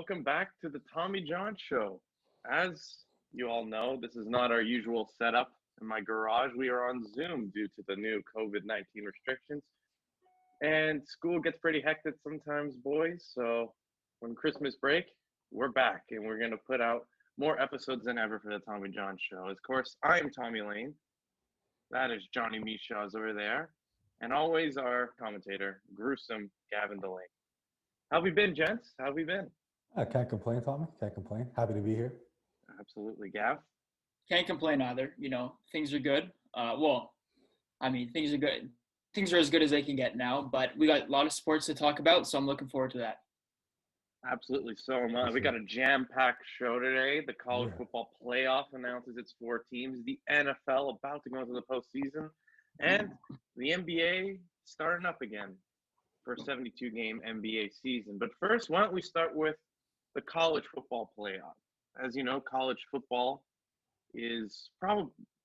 welcome back to the Tommy John Show. As you all know, this is not our usual setup in my garage. We are on Zoom due to the new COVID-19 restrictions. And school gets pretty hectic sometimes, boys. So when Christmas break, we're back and we're going to put out more episodes than ever for the Tommy John Show. Of course, I'm Tommy Lane. That is Johnny Michaud over there. And always our commentator, gruesome Gavin Delane. How have we been, gents? How have we been? I can't complain, Tommy. Can't complain. Happy to be here. Absolutely, Gav. Can't complain either. Things are good. Things are good. Things are as good as they can get now, but we got a lot of sports to talk about, so I'm looking forward to that. Absolutely. So we got a jam-packed show today. The college football playoff announces its 4 teams. The NFL about to go into the postseason. And the NBA starting up again for a 72-game NBA season. But first, why don't we start with the college football playoff? As you know, college football is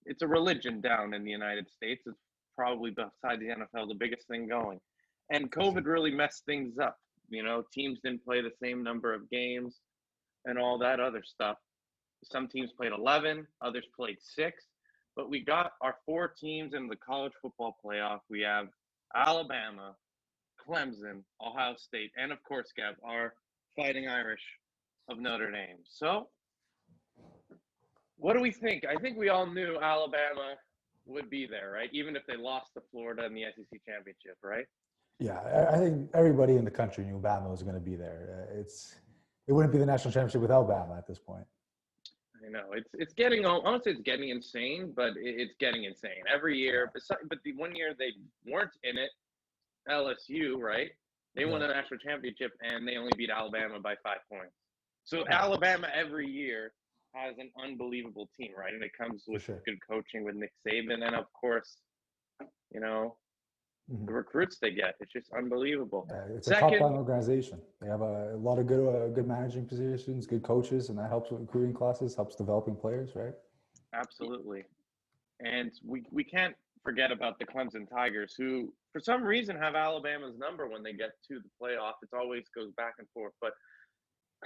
it's a religion down in the United States. It's probably, beside the NFL, the biggest thing going. And COVID really messed things up. Teams didn't play the same number of games and all that other stuff. Some teams played 11, others played 6. But we got our 4 teams in the college football playoff. We have Alabama, Clemson, Ohio State, and of course, Gav, our Fighting Irish of Notre Dame. So, what do we think? I think we all knew Alabama would be there, right? Even if they lost to Florida in the SEC championship, right? Yeah, I think everybody in the country knew Bama was going to be there. It wouldn't be the national championship without Bama at this point. I know it's getting. I won't say it's getting insane, but it's getting insane every year. But the one year they weren't in it, LSU, right? They won the national championship and they only beat Alabama by 5 points. So Alabama every year has an unbelievable team, right? And it comes with good coaching with Nick Saban, and of course, the recruits they get. It's just unbelievable. Yeah, it's a top-down organization. They have a lot of good managing positions, good coaches, and that helps with recruiting classes, helps developing players, right? Absolutely. And we can't forget about the Clemson Tigers, who for some reason have Alabama's number when they get to the playoff. It always goes back and forth. But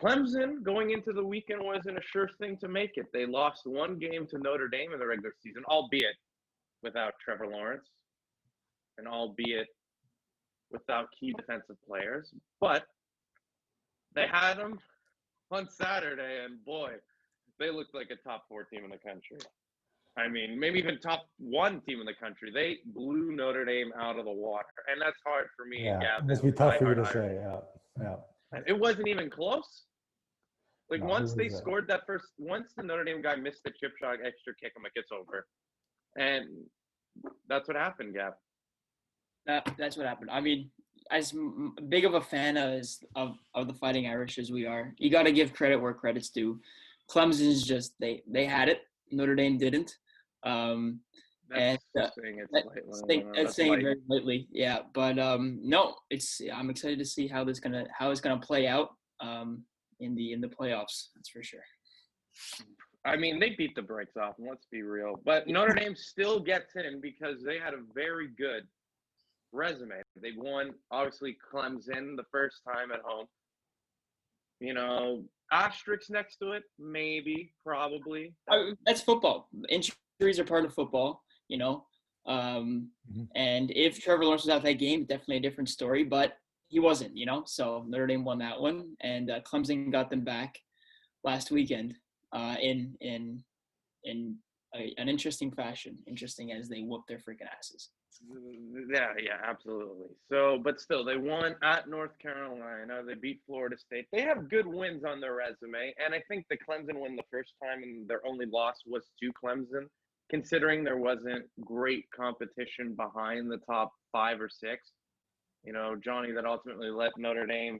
Clemson going into the weekend wasn't a sure thing to make it. They lost 1 game to Notre Dame in the regular season, albeit without Trevor Lawrence and albeit without key defensive players. But they had them on Saturday, and boy, they looked like a top 4 team in the country. I mean, maybe even top 1 team in the country. They blew Notre Dame out of the water, and that's hard for me. Yeah, it must be tough for you to say. Yeah. It wasn't even close. Once they scored once the Notre Dame guy missed the chip shot extra kick, I'm like, it's over. And that's what happened, Gab. That's what happened. I mean, as big of a fan of the Fighting Irish as we are, you got to give credit where credit's due. Clemson's just they had it. Notre Dame didn't. Saying it very lightly. Yeah, but no, I'm excited to see how it's gonna play out in the playoffs. That's for sure. I mean, they beat the brakes off, and let's be real. But Notre Dame still gets in because they had a very good resume. They won, obviously, Clemson the first time at home. Asterisks next to it, maybe, probably. That's football. Injuries are part of football, And if Trevor Lawrence was out that game, definitely a different story. But he wasn't, So Notre Dame won that one, and Clemson got them back last weekend in an interesting fashion. Interesting as they whooped their freaking asses. Yeah, absolutely. So, but still, they won at North Carolina. They beat Florida State. They have good wins on their resume, and I think the Clemson win the first time, and their only loss was to Clemson, considering there wasn't great competition behind the top 5 or 6. Johnny, that ultimately let Notre Dame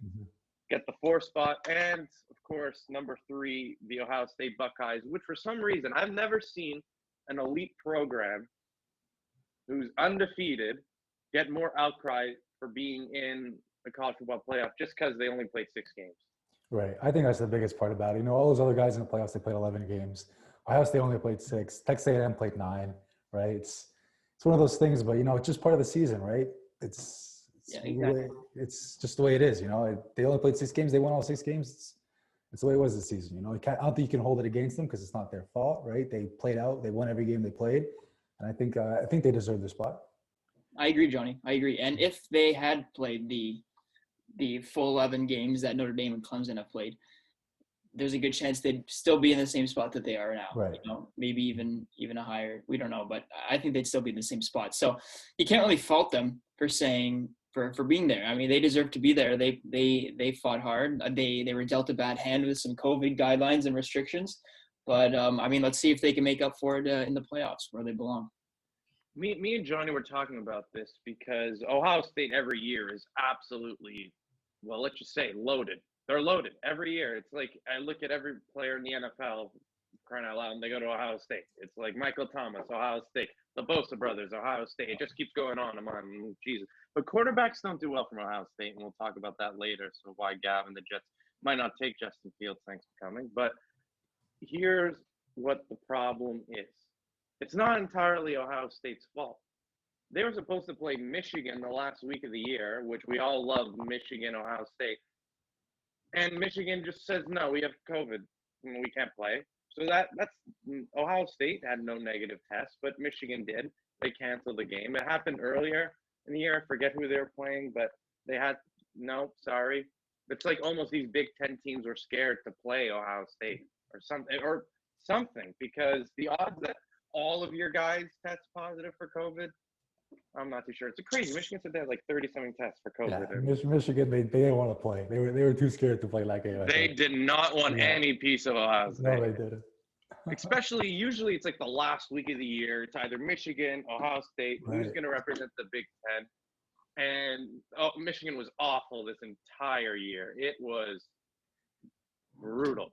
get the 4 spot, and of course, number 3, the Ohio State Buckeyes, which for some reason I've never seen an elite program who's undefeated get more outcry for being in the college football playoff just because they only played 6 games. Right. I think that's the biggest part about it. All those other guys in the playoffs, they played 11 games. Ohio State only played 6. Texas A&M played 9, right? It's one of those things, but, it's just part of the season, right? It's Yeah, exactly. It's just the way it is, They only played 6 games. They won all 6 games. It's the way it was this season. I don't think you can hold it against them because it's not their fault, right? They played out. They won every game they played, and I think they deserve their spot. I agree, Johnny. I agree. And if they had played the full 11 games that Notre Dame and Clemson have played, there's a good chance they'd still be in the same spot that they are now. Right. Maybe even a higher. We don't know, but I think they'd still be in the same spot. So you can't really fault them for saying for being there. I mean, they deserve to be there. They fought hard. They were dealt a bad hand with some COVID guidelines and restrictions. But I mean, let's see if they can make up for it in the playoffs where they belong. Me and Johnny were talking about this because Ohio State every year is absolutely, well, let's just say loaded. They're loaded every year. It's like I look at every player in the NFL, crying out loud, and they go to Ohio State. It's like Michael Thomas, Ohio State. The Bosa brothers, Ohio State. It just keeps going on and on. Jesus. But quarterbacks don't do well from Ohio State, and we'll talk about that later. So why Gavin, the Jets, might not take Justin Fields. Thanks for coming. But here's what the problem is. It's not entirely Ohio State's fault. They were supposed to play Michigan the last week of the year, which we all love, Michigan, Ohio State. And Michigan just says, no, we have COVID, and we can't play. So that's Ohio State had no negative tests, but Michigan did. They canceled the game. It happened earlier in the year. I forget who they were playing, but they had no, sorry. It's like almost these Big Ten teams were scared to play Ohio State or something because the odds that all of your guys test positive for COVID, I'm not too sure. It's crazy. Michigan said they had like 30-something tests for COVID. Yeah, Michigan, they didn't want to play. They were too scared to play that game. They did not want any piece of Ohio State. No, they didn't. Especially, usually it's like the last week of the year. It's either Michigan, Ohio State, who's going to represent the Big Ten. And Michigan was awful this entire year. It was brutal.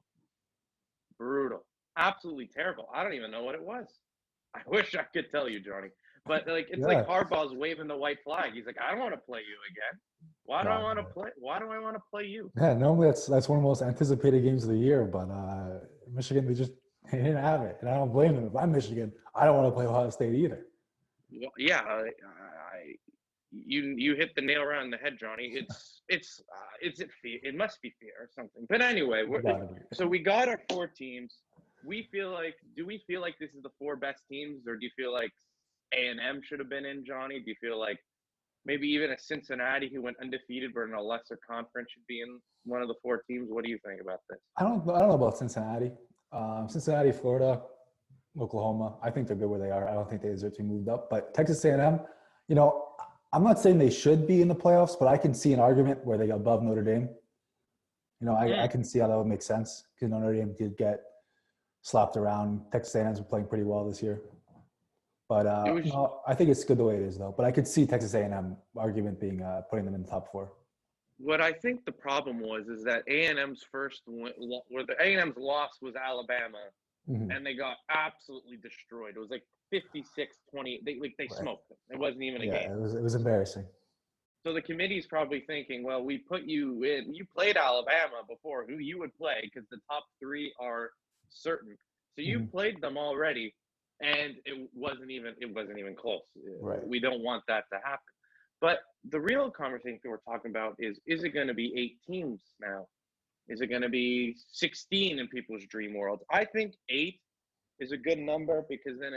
Absolutely terrible. I don't even know what it was. I wish I could tell you, Johnny. But like like Harbaugh's waving the white flag. He's like, I don't want to play you again. Why do I want to play? Why do I want to play you? Yeah, normally that's one of the most anticipated games of the year, but Michigan, they didn't have it, and I don't blame them. If I'm Michigan, I don't want to play Ohio State either. Well, yeah, you hit the nail around the head, Johnny. It must be fear or something. But anyway, so we got our 4 teams. Do we feel like this is the 4 best teams, or do you feel like A&M should have been in, Johnny? Do you feel like maybe even a Cincinnati who went undefeated but in a lesser conference should be in one of the 4 teams? What do you think about this? I don't know about Cincinnati. Cincinnati, Florida, Oklahoma. I think they're good where they are. I don't think they deserve to be moved up. But Texas A&M, I'm not saying they should be in the playoffs, but I can see an argument where they go above Notre Dame. I can see how that would make sense because Notre Dame did get slapped around. Texas A&M's been playing pretty well this year. But I think it's good the way it is, though. But I could see Texas A&M argument being putting them in the top 4. What I think the problem is that A&M's A&M's loss was Alabama, and they got absolutely destroyed. It was like 56-20. They smoked them. It wasn't even a game. It was embarrassing. So the committee's probably thinking, well, we put you in. You played Alabama before, who you would play because the top 3 are certain. So you played them already. And it wasn't even close. Right. We don't want that to happen. But the real conversation we're talking about is it going to be 8 teams now? Is it going to be 16 in people's dream world? I think 8 is a good number because then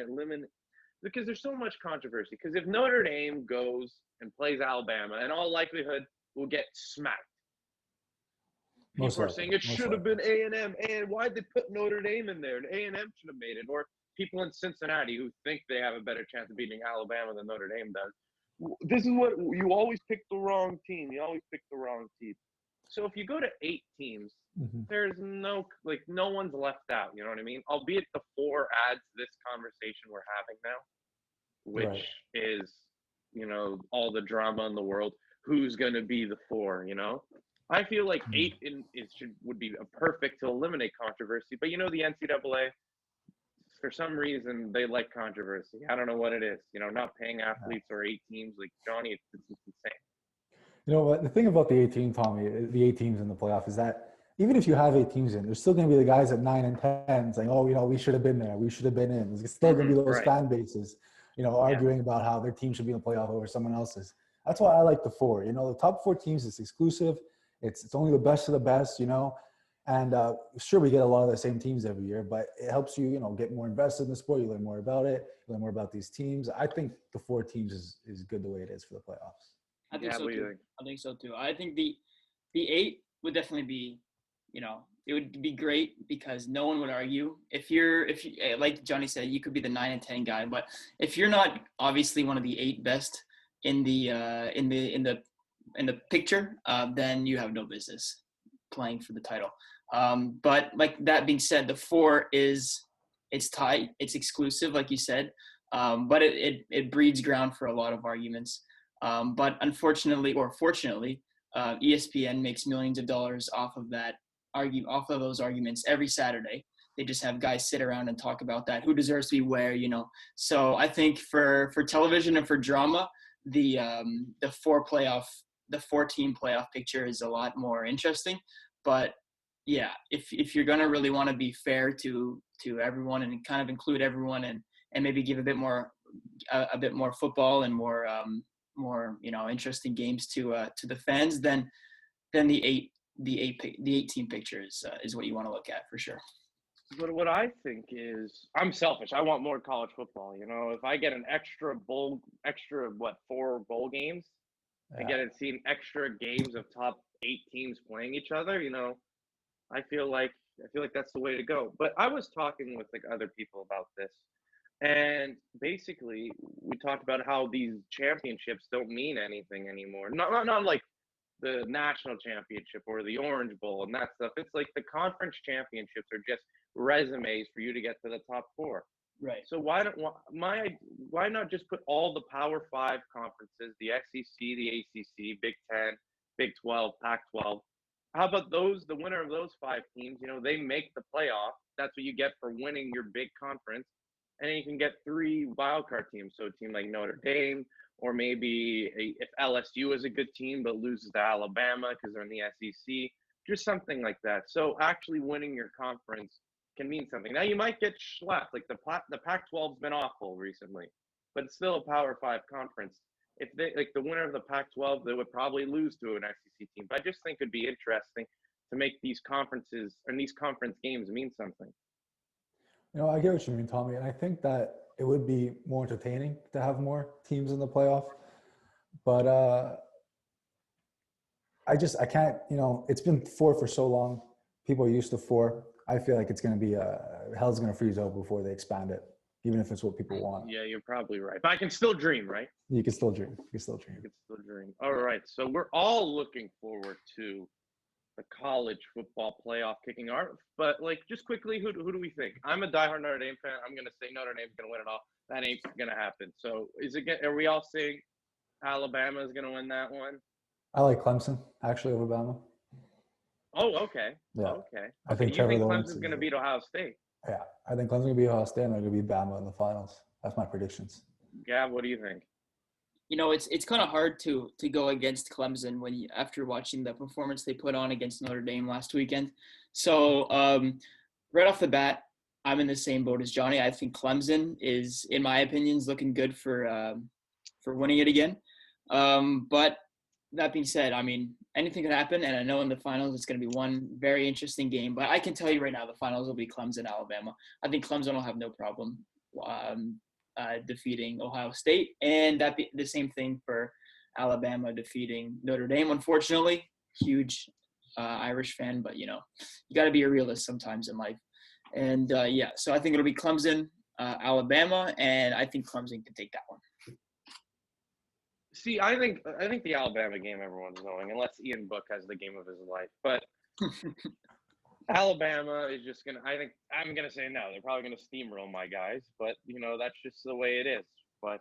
because there's so much controversy. Because if Notre Dame goes and plays Alabama, in all likelihood, will get smacked. People are saying it should have been A&M. And why'd they put Notre Dame in there? And A&M should have made it. Or people in Cincinnati who think they have a better chance of beating Alabama than Notre Dame does. This is what you always pick the wrong team. You always pick the wrong team. So if you go to 8 teams, there's no one's left out. You know what I mean? Albeit the 4 adds this conversation we're having now, which is, all the drama in the world. Who's going to be the 4? I feel like 8 would be a perfect to eliminate controversy. But the NCAA. For some reason, they like controversy. I don't know what it is. Not paying athletes or 8 teams. Like, Johnny, it's insane. What the thing about the 8 team, Tommy, the 8 teams in the playoff is that even if you have 8 teams in, there's still going to be the guys at 9 and 10 saying, we should have been there. We should have been in. There's still going to be those fan bases, arguing about how their team should be in the playoff over someone else's. That's why I like the 4. The top 4 teams is exclusive. It's only the best of the best, And sure, we get a lot of the same teams every year, but it helps you, get more invested in the sport. You learn more about it. You learn more about these teams. I think the 4 teams is good the way it is for the playoffs. I think Yeah, so what do you too. think? I think so too. I think the 8 would definitely be, it would be great because no one would argue if you like Johnny said, you could be the 9 and 10 guy, but if you're not obviously one of the 8 best in the picture, then you have no business playing for the title. But like that being said, the 4 it's tight, it's exclusive, like you said, but it breeds ground for a lot of arguments. But unfortunately or fortunately, ESPN makes millions of dollars off of those arguments every Saturday. They just have guys sit around and talk about that, who deserves to be where, So I think for television and for drama, the 4-team playoff picture is a lot more interesting. But yeah, if you're gonna really want to be fair to everyone and kind of include everyone and maybe give a bit more football and more interesting games to the fans, then the 8-team picture is what you want to look at for sure. But what I think is, I'm selfish. I want more college football. If I get an extra 4 bowl games, I get to see extra games of top 8 teams playing each other. I feel like that's the way to go. But I was talking with other people about this, and basically we talked about how these championships don't mean anything anymore. Not like the national championship or the Orange Bowl and that stuff. It's like the conference championships are just resumes for you to get to the top 4. Right. So why not just put all the Power 5 conferences, the SEC, the ACC, Big 10, Big 12, Pac-12? How about the winner of those 5 teams? They make the playoff. That's what you get for winning your big conference. And then you can get 3 wildcard teams. So a team like Notre Dame, or maybe if LSU is a good team but loses to Alabama because they're in the SEC, just something like that. So actually winning your conference can mean something. Now you might get schlepped. Like the Pac-12's been awful recently, but it's still a Power 5 conference. If the winner of the Pac-12, they would probably lose to an SEC team. But I just think it'd be interesting to make these conferences and these conference games mean something. I get what you mean, Tommy, and I think that it would be more entertaining to have more teams in the playoff. But I can't, it's been 4 for so long. People are used to 4. I feel like it's going to be hell's going to freeze over before they expand it, even if it's what people want. Yeah, you're probably right. But I can still dream, right? You can still dream. All right. So we're all looking forward to the college football playoff kicking off. But just quickly, who do we think? I'm a diehard Notre Dame fan. I'm going to say Notre Dame's going to win it all. That ain't going to happen. So are we all saying Alabama is going to win that one? I like Clemson, actually, over Bama. Oh, okay. Yeah. Okay. I think you think Clemson's going to beat Ohio State? Yeah. I think Clemson's going to beat Ohio State and they're going to beat Bama in the finals. That's my predictions. Yeah, what do you think? It's kind of hard to go against Clemson after watching the performance they put on against Notre Dame last weekend. So right off the bat, I'm in the same boat as Johnny. I think Clemson is, in my opinion, looking good for winning it again. But that being said, anything could happen, and I know in the finals it's going to be one very interesting game. But I can tell you right now, the finals will be Clemson-Alabama. I think Clemson will have no problem defeating Ohio State, and that be the same thing for Alabama defeating Notre Dame. Unfortunately, huge Irish fan, but you got to be a realist sometimes in life. And so I think it'll be Clemson, Alabama, and I think Clemson can take that one. See, I think the Alabama game everyone's knowing, unless Ian Book has the game of his life. But Alabama is just gonna. I think I'm gonna say no. They're probably gonna steamroll my guys, but that's just the way it is. But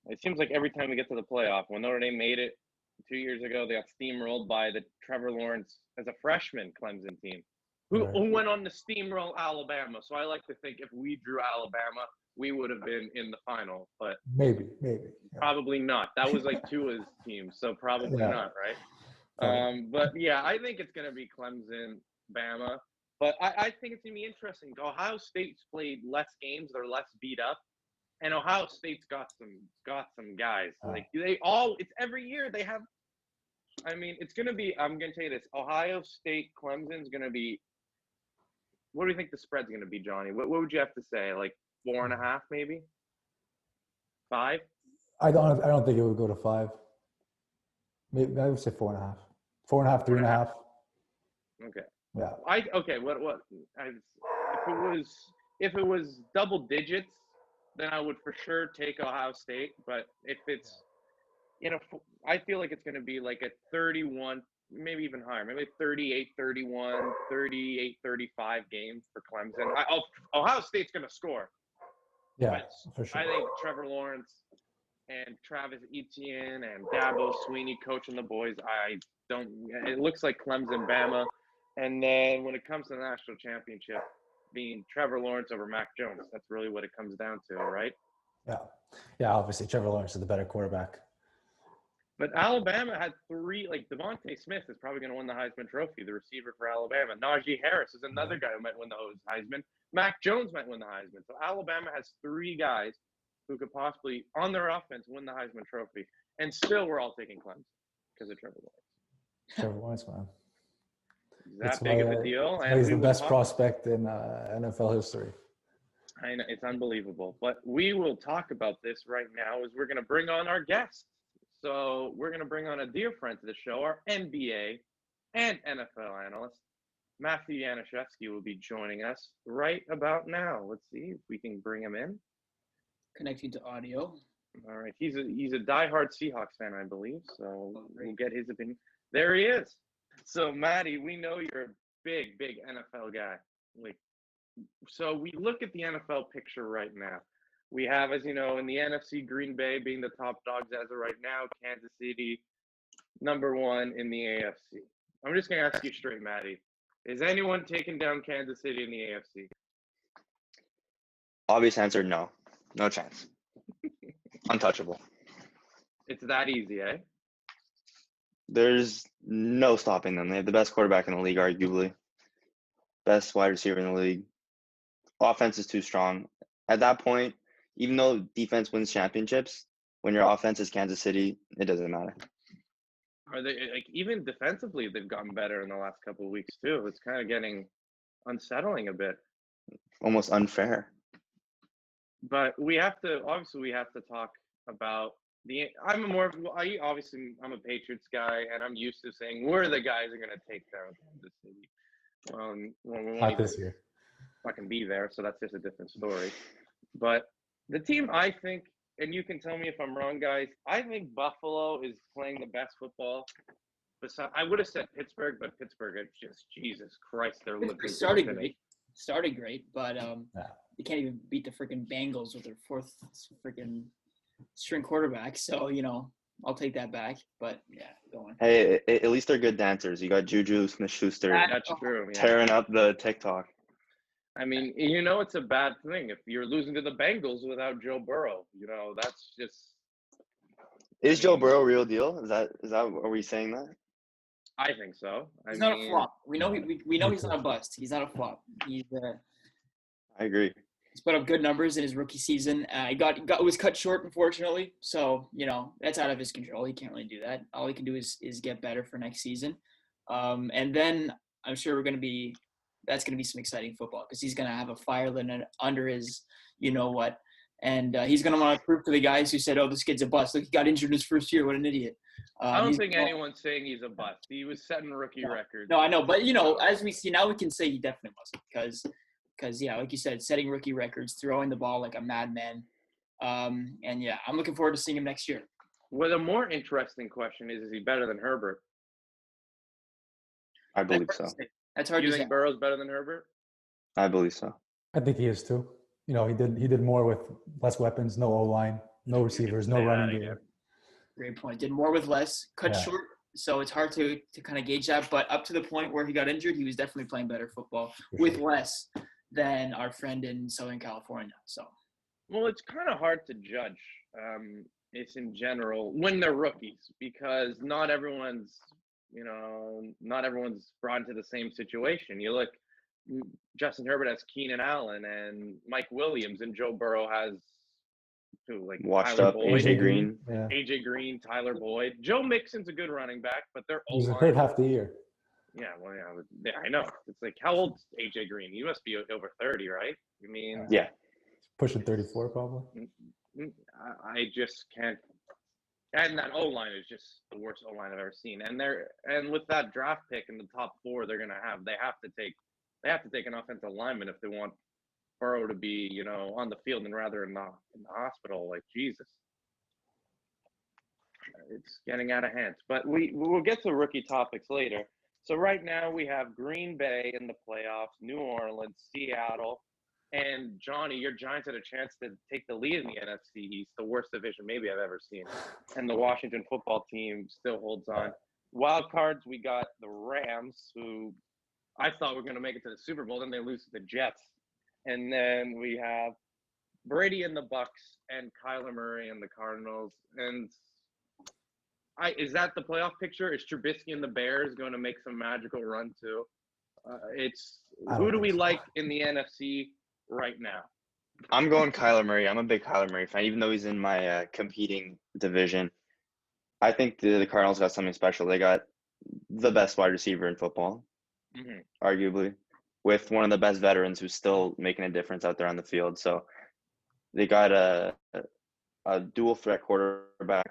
it seems like every time we get to the playoff, when Notre Dame made it 2 years ago, they got steamrolled by the Trevor Lawrence as a freshman Clemson team, who went on to steamroll Alabama. So I like to think if we drew Alabama, we would have been in the final. But maybe, probably not. That was like Tua's team, so probably not, right? But yeah, I think it's gonna be Clemson, Bama. But I think it's gonna be interesting. Ohio State's played less games; they're less beat up, and Ohio State's got some guys. It's every year they have I mean, it's going to be, I'm going to tell you this. Ohio State, Clemson's going to be, what do you think the spread's going to be, Johnny? What would you have to say? Like 4.5, maybe? 5? I don't think it would go to 5. Maybe I would say 4.5. 4.5, 3.5. Okay. Yeah. If it was double digits, then I would for sure take Ohio State. But if it's, I feel like it's going to be like a 31, maybe even higher, maybe 38-31, 38-35 game for Clemson. Ohio State's going to score. Yeah, But for sure. I think Trevor Lawrence and Travis Etienne and Dabo Sweeney coaching the boys, it looks like Clemson, Bama. And then when it comes to the national championship, being Trevor Lawrence over Mac Jones, that's really what it comes down to, right? Yeah. Yeah, obviously Trevor Lawrence is the better quarterback. But Alabama had 3, like Devontae Smith is probably going to win the Heisman Trophy, the receiver for Alabama. Najee Harris is another guy who might win the Heisman. Mac Jones might win the Heisman. So Alabama has 3 guys who could possibly, on their offense, win the Heisman Trophy. And still we're all taking Clemson because of Trevor Lawrence. Trevor Lawrence, man. Is that big of a deal? And he's the best prospect in NFL history. I know, it's unbelievable. But we will talk about this right now as we're going to bring on our guest. So we're going to bring on a dear friend to the show, our NBA and NFL analyst, Matthew Janiszewski, will be joining us right about now. Let's see if we can bring him in. Connecting to audio. All right. He's a diehard Seahawks fan, I believe. So we'll get his opinion. There he is. So, Matty, we know you're a big, big NFL guy. So we look at the NFL picture right now. We have, as you know, in the NFC, Green Bay being the top dogs as of right now, Kansas City, number 1 in the AFC. I'm just going to ask you straight, Matty. Is anyone taking down Kansas City in the AFC? Obvious answer, no. No chance. Untouchable. It's that easy, eh? There's no stopping them. They have the best quarterback in the league, arguably. Best wide receiver in the league. Offense is too strong. At that point, even though defense wins championships, when your offense is Kansas City, it doesn't matter. Are they, even defensively, they've gotten better in the last couple of weeks, too. It's kind of getting unsettling a bit. Almost unfair. But we have to talk about I'm a Patriots guy, and I'm used to saying we're the guys who are going to take down Kansas City. We Not this year. Fucking be there, so that's just a different story. But the team, I think, and you can tell me if I'm wrong, guys, I think Buffalo is playing the best football. I would have said Pittsburgh, but Pittsburgh, it's just, Jesus Christ, they're looking Started great, but they can't even beat the freaking Bengals with their 4th freaking string quarterback. So, I'll take that back. But, yeah, go on. Hey, at least they're good dancers. You got Juju Smith-Schuster That's true. Yeah. tearing up the TikTok. I mean, it's a bad thing if you're losing to the Bengals without Joe Burrow. That's just. Is Joe Burrow a real deal? Is that? Are we saying that? I think so. He's not a flop. We know he's not a bust. He's not a flop. I agree. He's put up good numbers in his rookie season. He was cut short, unfortunately. So that's out of his control. He can't really do that. All he can do is get better for next season. And then I'm sure that's going to be some exciting football because he's going to have a fire lit under his, what, and he's going to want to prove to the guys who said, "Oh, this kid's a bust. Look, he got injured in his first year. What an idiot." I don't think anyone's saying he's a bust. He was setting rookie records. No, I know, but as we see now, we can say he definitely wasn't because like you said, setting rookie records, throwing the ball like a madman, and yeah, I'm looking forward to seeing him next year. Well, the more interesting question is he better than Herbert? I believe so. That's hard to say. Do you think Burrow's better than Herbert? I believe so. I think he is too. He did more with less weapons, no O-line, no receivers, no running game. Great point. Did more with less, cut short, so it's hard to kind of gauge that. But up to the point where he got injured, he was definitely playing better football with less than our friend in Southern California. So, well, it's kind of hard to judge. It's in general when they're rookies because not everyone's brought into the same situation. You look, Justin Herbert has Keenan Allen and Mike Williams, and Joe Burrow has who like Washed Tyler up Boyd, AJ Green. Yeah. AJ Green, Tyler Boyd. Joe Mixon's a good running back, but they're He was O-line. hurt half the year. Yeah, well, yeah, I know. It's like, how old's AJ Green? You must be over 30, right? I mean, Yeah. Pushing 34 probably. I just can't. And that O-line is just the worst O-line I've ever seen. And with that draft pick in the top 4, they have to take an offensive lineman if they want Burrow to be, on the field and rather in the hospital. Like, Jesus. It's getting out of hand. But we'll get to rookie topics later. So right now we have Green Bay in the playoffs, New Orleans, Seattle, and Johnny, your Giants had a chance to take the lead in the NFC East, the worst division maybe I've ever seen. And the Washington football team still holds on. Wild cards, we got the Rams, who I thought were going to make it to the Super Bowl, then they lose to the Jets. And then we have Brady and the Bucks and Kyler Murray and the Cardinals. And is that the playoff picture? Is Trubisky and the Bears going to make some magical run too? Who do we like in the NFC right now? I'm going Kyler Murray. I'm a big Kyler Murray fan, even though he's in my competing division. I think the Cardinals got something special. They got the best wide receiver in football, arguably, with one of the best veterans who's still making a difference out there on the field. So they got a dual threat quarterback,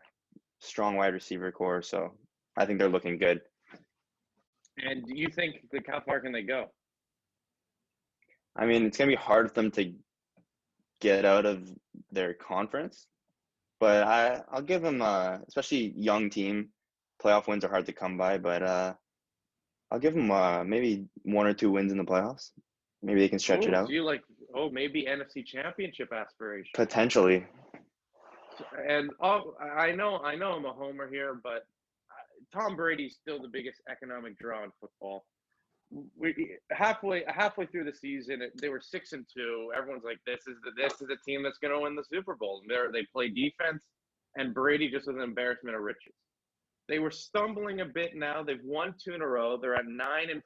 strong wide receiver core. So I think they're looking good. And do you think how far can they go? I mean, it's going to be hard for them to get out of their conference, but I'll give them, especially young team, playoff wins are hard to come by, but I'll give them maybe 1 or 2 wins in the playoffs. Maybe they can stretch it out. So you maybe NFC Championship aspiration. Potentially. And I know I'm a homer here, but Tom Brady's still the biggest economic draw in football. Halfway through the season, they were 6-2. Everyone's like, this is the team that's going to win the Super Bowl. They play defense, and Brady just was an embarrassment of riches. They were stumbling a bit now. They've won 2 in a row. They're at 9-5.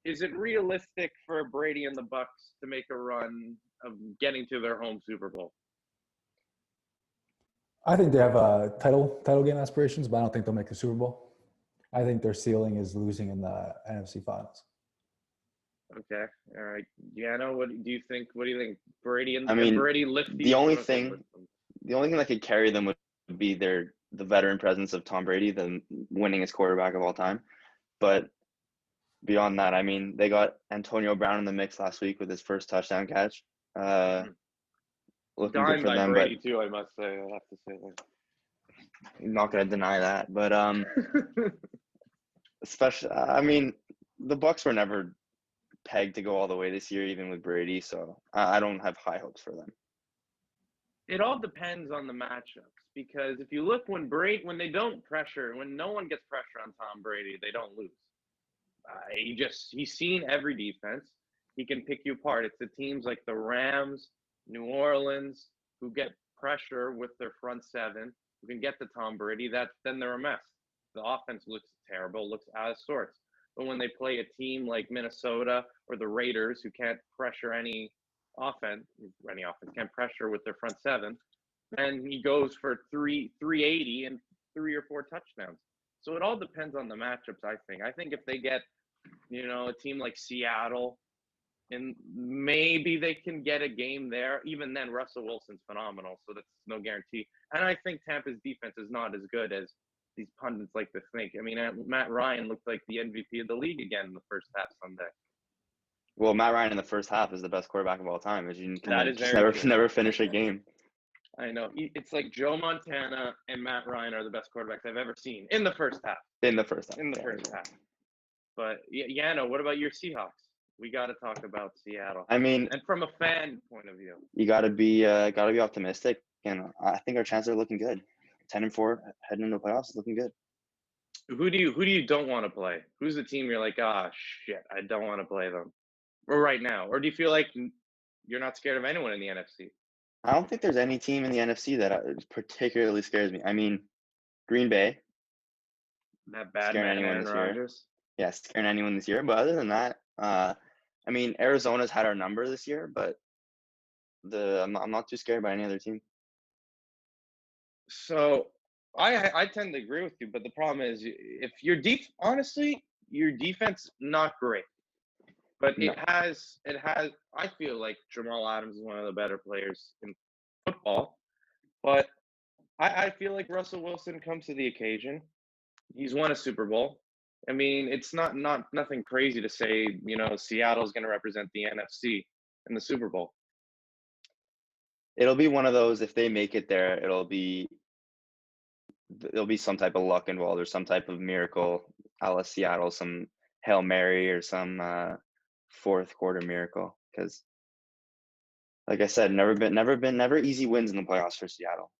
Is it realistic for Brady and the Bucks to make a run of getting to their home Super Bowl? I think they have title game aspirations, but I don't think they'll make the Super Bowl. I think their ceiling is losing in the NFC Finals. Okay, all right. Jano, what do you think? Brady and Brady lift the only thing that could carry them would be the veteran presence of Tom Brady, the winningest quarterback of all time. But beyond that, I mean, they got Antonio Brown in the mix last week with his first touchdown catch. Looking good for them, Brady but too, I must say. I have to say that. I'm not going to deny that. But especially, I mean, the Bucks were never pegged to go all the way this year, even with Brady. So I don't have high hopes for them. It all depends on the matchups, because if you look when they don't pressure, when no one gets pressure on Tom Brady, they don't lose. He's seen every defense. He can pick you apart. It's the teams like the Rams, New Orleans, who get pressure with their front seven, who can get to Tom Brady. Then they're a mess. The offense looks terrible, looks out of sorts. But when they play a team like Minnesota or the Raiders, who can't pressure any offense can't pressure with their front seven, then he goes for 380 and 3 or 4 touchdowns. So it all depends on the matchups, I think. I think if they get, a team like Seattle, and maybe they can get a game there. Even then, Russell Wilson's phenomenal, so that's no guarantee. And I think Tampa's defense is not as good as these pundits like to think. I mean, Matt Ryan looked like the MVP of the league again in the first half Sunday. Well, Matt Ryan in the first half is the best quarterback of all time. As you can never finish a game. I know. It's like Joe Montana and Matt Ryan are the best quarterbacks I've ever seen in the first half. But, Yano, what about your Seahawks? We got to talk about Seattle. I mean, and from a fan point of view, you got to be optimistic, and I think our chances are looking good. 10-4 heading into the playoffs is looking good. Who do you don't want to play? Who's the team you're like, shit, I don't want to play them? Or right now, or do you feel like you're not scared of anyone in the NFC? I don't think there's any team in the NFC that particularly scares me. I mean, Green Bay. That bad man Aaron Rodgers. Yeah, scaring anyone this year. But other than that, I mean, Arizona's had our number this year, but I'm not too scared by any other team. So I tend to agree with you, but the problem is if honestly, your defense not great. But No. it has I feel like Jamal Adams is one of the better players in football. But I feel like Russell Wilson comes to the occasion. He's won a Super Bowl. I mean, it's not nothing crazy to say, Seattle's going to represent the NFC in the Super Bowl. It'll be one of those, if they make it there, there'll be some type of luck involved or some type of miracle, a la Seattle, some Hail Mary or some fourth quarter miracle. Because, like I said, never easy wins in the playoffs for Seattle.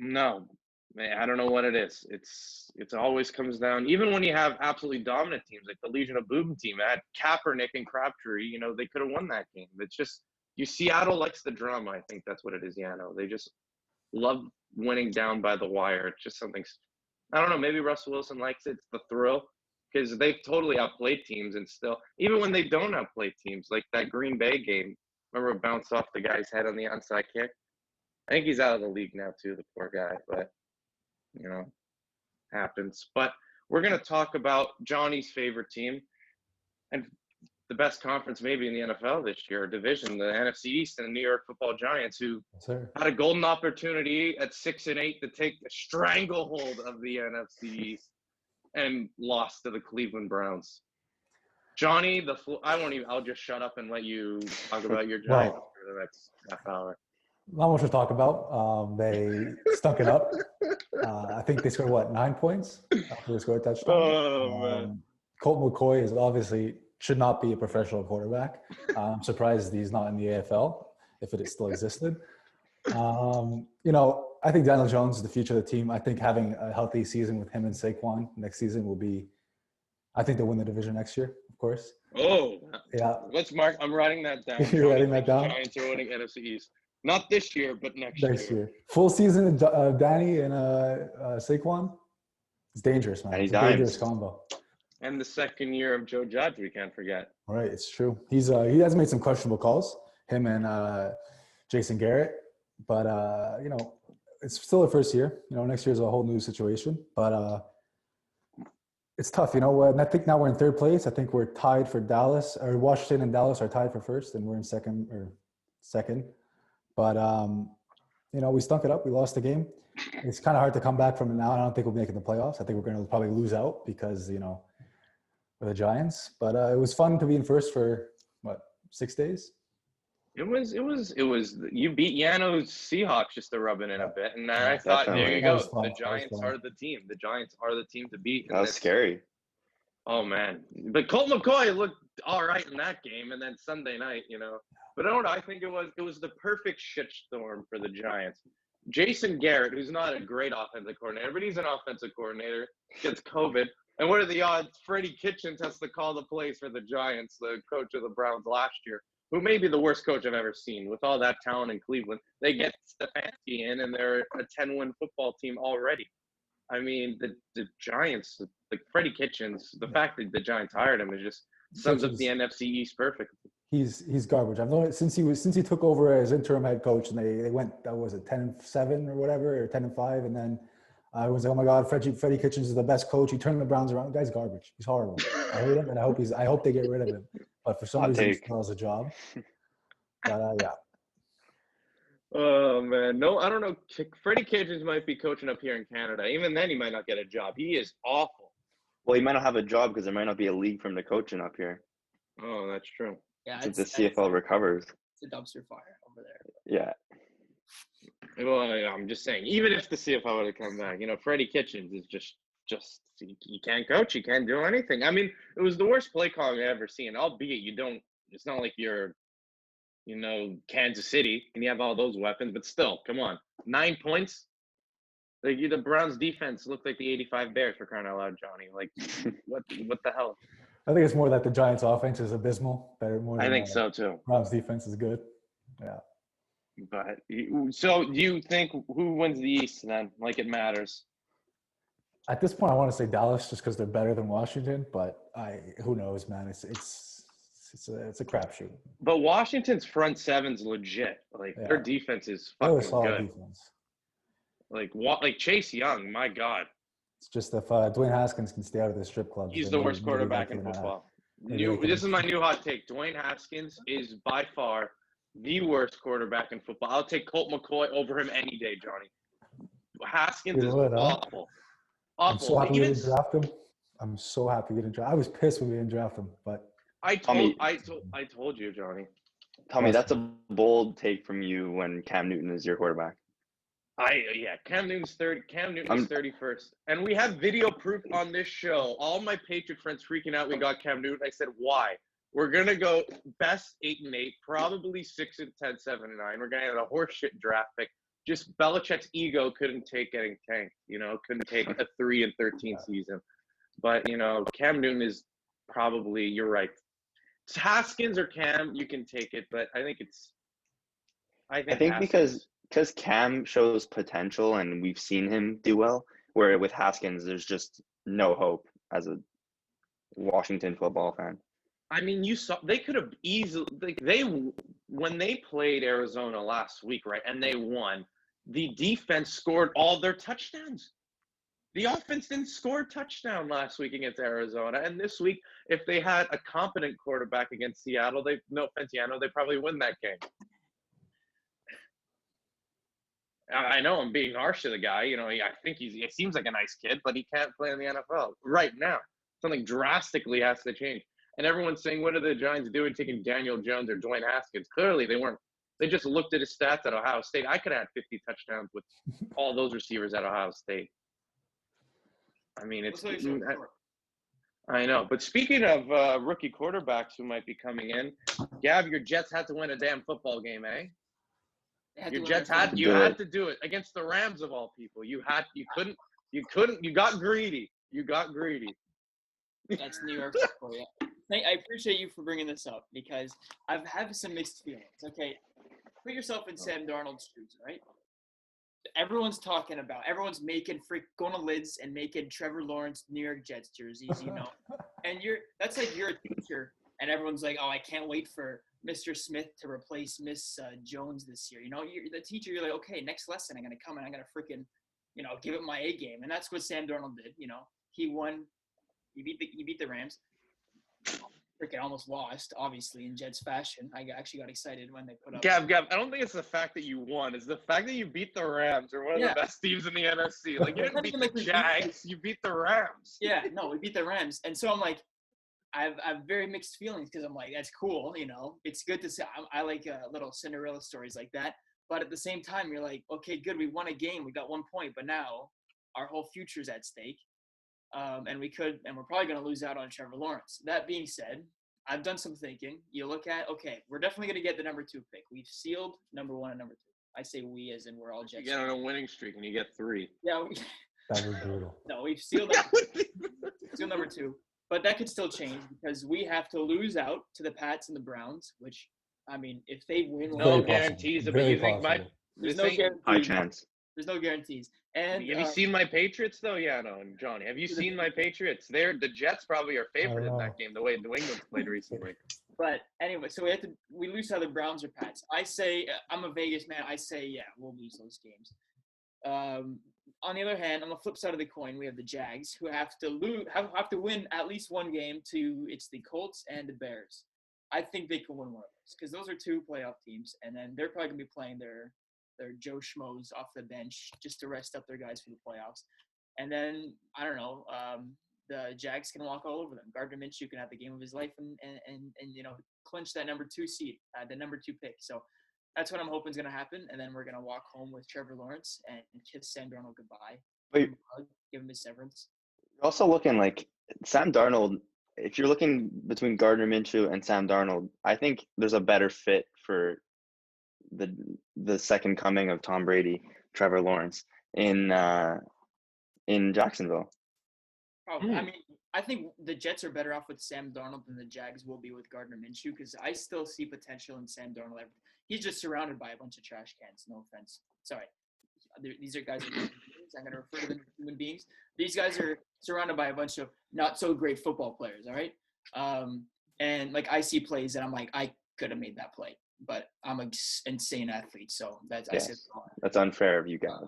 No, man, I don't know what it is. It's always comes down. Even when you have absolutely dominant teams like the Legion of Boom team, had Kaepernick and Crabtree, they could have won that game. It's just Seattle likes the drama. I think that's what it is. They just love winning down by the wire. It's just something. I don't know. Maybe Russell Wilson likes it. It's the thrill because they've totally outplayed teams, and still, even when they don't outplay teams, like that Green Bay game, remember it bounced off the guy's head on the onside kick. I think he's out of the league now too, the poor guy, but happens. But we're going to talk about Johnny's favorite team and the best conference maybe in the NFL this year, division, the NFC East and the New York Football Giants, who had a golden opportunity at 6-8 to take a stranglehold of the NFC East and lost to the Cleveland Browns. Johnny, I'll just shut up and let you talk about your Giants for the next half hour. Not much to talk about. They stunk it up. I think they scored 9 points after they scored a touchdown. Oh man! Colt McCoy should not be a professional quarterback. I'm surprised he's not in the AFL if it still existed. I think Daniel Jones is the future of the team. I think having a healthy season with him and Saquon next season will be. I think they'll win the division next year, of course. Oh yeah. Let's mark. I'm writing that down. You're writing that down. Giants are winning NFC East. Not this year, but next year. Full season of Danny and Saquon. It's dangerous, man. It's a dangerous combo. And the second year of Joe Judge, we can't forget. All right, it's true. He has made some questionable calls, him and Jason Garrett. But, it's still the first year. Next year's a whole new situation. But it's tough. And I think now we're in third place. I think we're tied for Dallas. Or Washington and Dallas are tied for first, and we're in second. But, we stunk it up. We lost the game. It's kind of hard to come back from it now. I don't think we'll make it in the playoffs. I think we're going to probably lose out because, we're the Giants. But it was fun to be in first for, 6 days? It was. You beat Yano's Seahawks just to rub it in a bit. And I thought, definitely. there you go. The Giants are the team. The Giants are the team to beat. That was scary. Oh, man. But Colt McCoy looked all right in that game. And then Sunday night, But I think it was the perfect shitstorm for the Giants. Jason Garrett, who's not a great offensive coordinator, but he's an offensive coordinator, gets COVID. And what are the odds? Freddie Kitchens has to call the plays for the Giants, the coach of the Browns last year, who may be the worst coach I've ever seen. With all that talent in Cleveland, they get Stefanski in, and they're a 10-win football team already. I mean, the Giants, like Freddie Kitchens, the fact that the Giants hired him is just sums up the NFC East perfectly. He's garbage. I've known it since he took over as interim head coach, and they went, that was it, 10-7 or whatever, or 10-5, and then I was like, oh my God, Freddie Kitchens is the best coach. He turned the Browns around. The guy's garbage. He's horrible. I hate him, and I hope they get rid of him. But for some reason, he still has a job. But yeah. Oh man, no, I don't know. Freddie Kitchens might be coaching up here in Canada. Even then, he might not get a job. He is awful. Well, he might not have a job because there might not be a league for him to coaching up here. Oh, that's true. Yeah, since the CFL recovers. It's a dumpster fire over there. Yeah. Well, I'm just saying, even if the CFL were to come back, Freddie Kitchens is just you can't coach, you can't do anything. I mean, it was the worst play calling I've ever seen. Albeit it's not like you're, Kansas City and you have all those weapons, but still, come on, 9 points. Like the Browns defense looked like the '85 Bears, for crying out loud, Johnny. Like, what the hell? I think it's more that the Giants' offense is abysmal. I think so too. Browns' defense is good. Yeah. But so, do you think who wins the East then? Like it matters. At this point, I want to say Dallas just because they're better than Washington. But who knows, man? It's a crapshoot. But Washington's front seven's legit. Like their defense is fucking good. Defense. Like Chase Young, my God. It's just if Dwayne Haskins can stay out of the strip clubs. He's then the worst maybe they quarterback in can, football. maybe they can This is my new hot take. Dwayne Haskins is by far the worst quarterback in football. I'll take Colt McCoy over him any day, Johnny. Haskins is awful. I'm so Awful. happy we didn't draft him. I'm so happy we didn't draft. I was pissed when we didn't draft him, but I told you, Johnny. Tommy, that's a bold take from you when Cam Newton is your quarterback. Cam Newton's 30. Cam Newton's 31st, and we have video proof on this show. All my Patriot friends freaking out. We got Cam Newton. I said, why? We're gonna go best 8-8, probably 6-10, 7-9. We're gonna have a horseshit draft pick. Just Belichick's ego couldn't take getting tanked. Couldn't take a 3-13 season. But Cam Newton is probably. You're right. It's Haskins or Cam, you can take it, but I think Haskins. Because Cam shows potential and we've seen him do well, where with Haskins, there's just no hope as a Washington football fan. I mean, you saw they could have easily when they played Arizona last week, right? And they won. The defense scored all their touchdowns. The offense didn't score a touchdown last week against Arizona, and this week, if they had a competent quarterback against Seattle, they probably win that game. I know I'm being harsh to the guy. I think he seems like a nice kid, but he can't play in the NFL right now. Something drastically has to change. And everyone's saying, what are the Giants doing taking Daniel Jones or Dwayne Haskins? Clearly, they weren't. They just looked at his stats at Ohio State. I could have had 50 touchdowns with all those receivers at Ohio State. I mean, I know. But speaking of rookie quarterbacks who might be coming in, Gab, your Jets had to win a damn football game, eh? Your Jets had to do it against the Rams of all people. You couldn't. You got greedy. That's New York for you. I appreciate you for bringing this up because I've had some mixed feelings. Okay, put yourself in Sam Darnold's shoes, right? Everyone's making going to lids and making Trevor Lawrence New York Jets jerseys, and that's like you're a teacher and everyone's like, oh, I can't wait for Mr. Smith to replace Miss Jones this year. You're the teacher. You're like, okay, next lesson, I'm gonna come and I'm gonna freaking, give it my A game, and that's what Sam Darnold did. He won. He beat the Rams. Freaking almost lost, obviously, in Jets fashion. I actually got excited when they put up. Gab, I don't think it's the fact that you won. It's the fact that you beat the Rams, or one of the best teams in the NFC. Like, you didn't beat the Jags, you beat the Rams. Yeah, no, we beat the Rams. And so I'm like, I have very mixed feelings because I'm like, that's cool, It's good to see. I like little Cinderella stories like that. But at the same time, you're like, okay, good, we won a game. We got 1 point, but now our whole future's at stake. And we're probably going to lose out on Trevor Lawrence. That being said, I've done some thinking. You look at, okay, we're definitely going to get the number 2 pick. We've sealed number 1 and number 2. I say we as in we're all Jets. You get on a winning streak and you get 3. Yeah. That was brutal. No, we've sealed number 2. But that could still change because we have to lose out to the Pats and the Browns, which, I mean, if they win, no guarantees. But you think there's no guarantees. High chance. There's no guarantees. And have you seen my Patriots though? Yeah, no, Johnny. Have you seen my Patriots? The Jets probably are favored in that game. The way New England's played recently. But anyway, so we lose to the Browns or Pats. I say I'm a Vegas man. I say we'll lose those games. On the other hand, on the flip side of the coin, we have the Jags who have to win at least one game it's the Colts and the Bears. I think they can win one of those because those are 2 playoff teams, and then they're probably gonna be playing their Joe Schmoes off the bench just to rest up their guys for the playoffs. And then, I don't know, the Jags can walk all over them. Gardner Minshew can have the game of his life and clinch that number 2 seed, the number 2 pick. So that's what I'm hoping is going to happen. And then we're going to walk home with Trevor Lawrence and kiss Sam Darnold goodbye. Wait. Give him his severance. You're also looking like Sam Darnold. If you're looking between Gardner Minshew and Sam Darnold, I think there's a better fit for the second coming of Tom Brady, Trevor Lawrence in Jacksonville. Probably. I mean, I think the Jets are better off with Sam Darnold than the Jags will be with Gardner Minshew because I still see potential in Sam Darnold. He's just surrounded by a bunch of trash cans. No offense. Sorry. These are guys. I'm going to refer to them as human beings. These guys are surrounded by a bunch of not so great football players. All right. And like I see plays and I'm like, I could have made that play. But I'm an insane athlete, so that's unfair of you guys.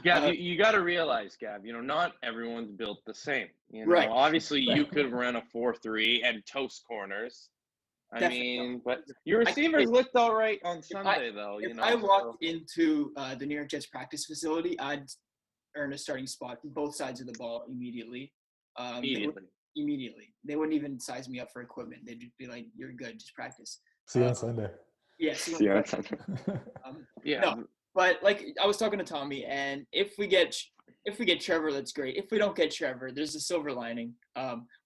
Gav, you got to realize, Gav, not everyone's built the same. Right. Obviously you could run a 4-3 and toast corners. But your receivers looked all right on Sunday, though. If I walked into the New York Jets practice facility, I'd earn a starting spot on both sides of the ball immediately. Immediately. They wouldn't even size me up for equipment. They'd just be like, "You're good, just practice." See you on Sunday. Yeah, see you on Sunday. No, but like I was talking to Tommy, and if we get Trevor, that's great. If we don't get Trevor, there's a silver lining.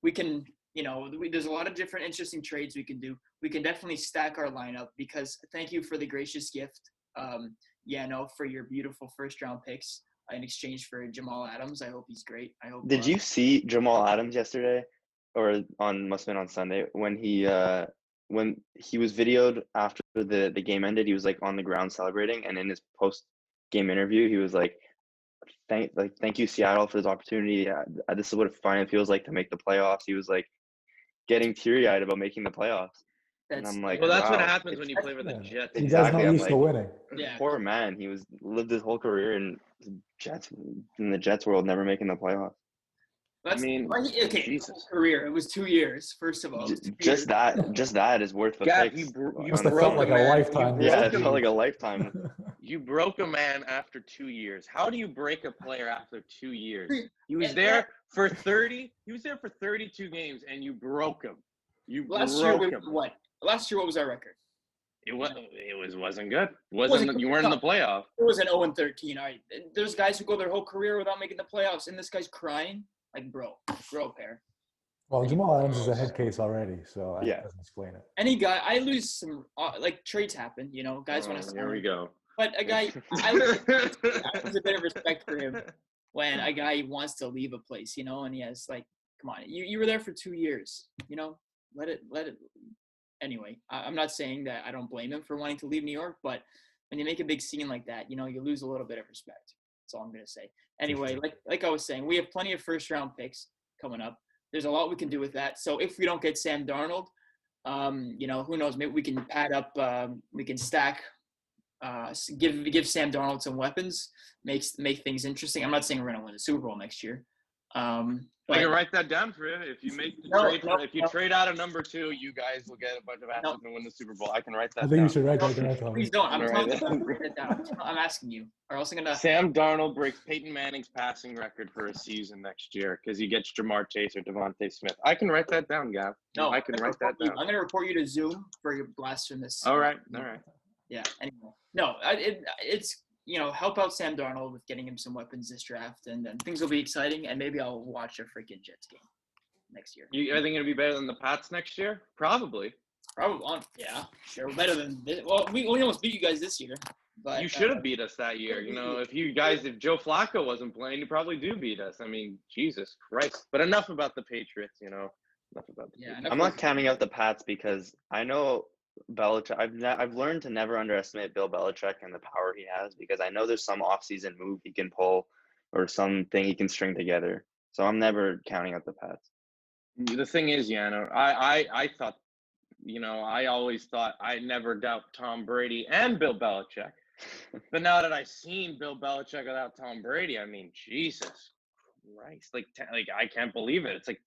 We can, there's a lot of different interesting trades we can do. We can definitely stack our lineup because thank you for the gracious gift, for your beautiful first-round picks in exchange for Jamal Adams. I hope he's great. Did you see Jamal Adams yesterday, or must have been on Sunday when he was videoed after the game ended? He was like on the ground celebrating, and in his post-game interview, he was like, "Thank you, Seattle, for this opportunity. This is what it finally feels like to make the playoffs." He was like getting teary-eyed about making the playoffs. And I'm like, well, that's wow. what happens when you play for the Jets. You guys not used to winning. Yeah. Poor man. He lived his whole career in the Jets world, never making the playoffs. Jesus. Career. It was 2 years. First of all, just that is worth the picks. Must have felt like a lifetime. Yeah, it felt like a lifetime. You broke a man after 2 years. How do you break a player after 2 years? He was there for 30. He was there for 32 games, and you broke him. Last year, what was our record? It wasn't good. You weren't in the playoff. It was an 0-13. All right. There's guys who go their whole career without making the playoffs, and this guy's crying. Like, bro, grow a pair. Well, Jamal Adams is a head case already, so that doesn't explain it. Any guy, I lose some, trades happen, guys want to sign. Here we go. But a guy, I lose a bit of respect for him when a guy wants to leave a place, and he has, come on, you were there for 2 years, let it. Anyway, I'm not saying that I don't blame him for wanting to leave New York, but when you make a big scene like that, you lose a little bit of respect. That's all I'm going to say. Anyway, like I was saying, we have plenty of first-round picks coming up. There's a lot we can do with that. So if we don't get Sam Darnold, who knows? Maybe we can pad up. We can stack. Give Sam Darnold some weapons. Make things interesting. I'm not saying we're going to win the Super Bowl next year. I can write that down for you. If you make the if you trade out of number 2, you guys will get a bunch of assets and win the Super Bowl. I can write that down. I think you should write that down. Please don't. I'm asking you. Or else I'm gonna. Sam Darnold breaks Peyton Manning's passing record for a season next year because he gets Jamar Chase or Devontae Smith. I can write that down, Gav. No, I can write that down. I'm gonna report you to Zoom for your blasphemous. All right. Yeah. Anyway, no, it's. Help out Sam Darnold with getting him some weapons this draft, and then things will be exciting, and maybe I'll watch a freaking Jets game next year. You think it'll be better than the Pats next year? Probably. Yeah, sure. Better than this. Well, we almost beat you guys this year. But you should have beat us that year. If Joe Flacco wasn't playing, you probably do beat us. I mean, Jesus Christ. But enough about the Patriots, Enough about the Patriots. I'm not counting out the Pats because I know Belichick. I've learned to never underestimate Bill Belichick and the power he has because I know there's some off-season move he can pull or something he can string together. So I'm never counting out the Pats. The thing is, I thought, I always thought I never doubt Tom Brady and Bill Belichick. But now that I've seen Bill Belichick without Tom Brady, I mean, Jesus Christ. I can't believe it. It's like,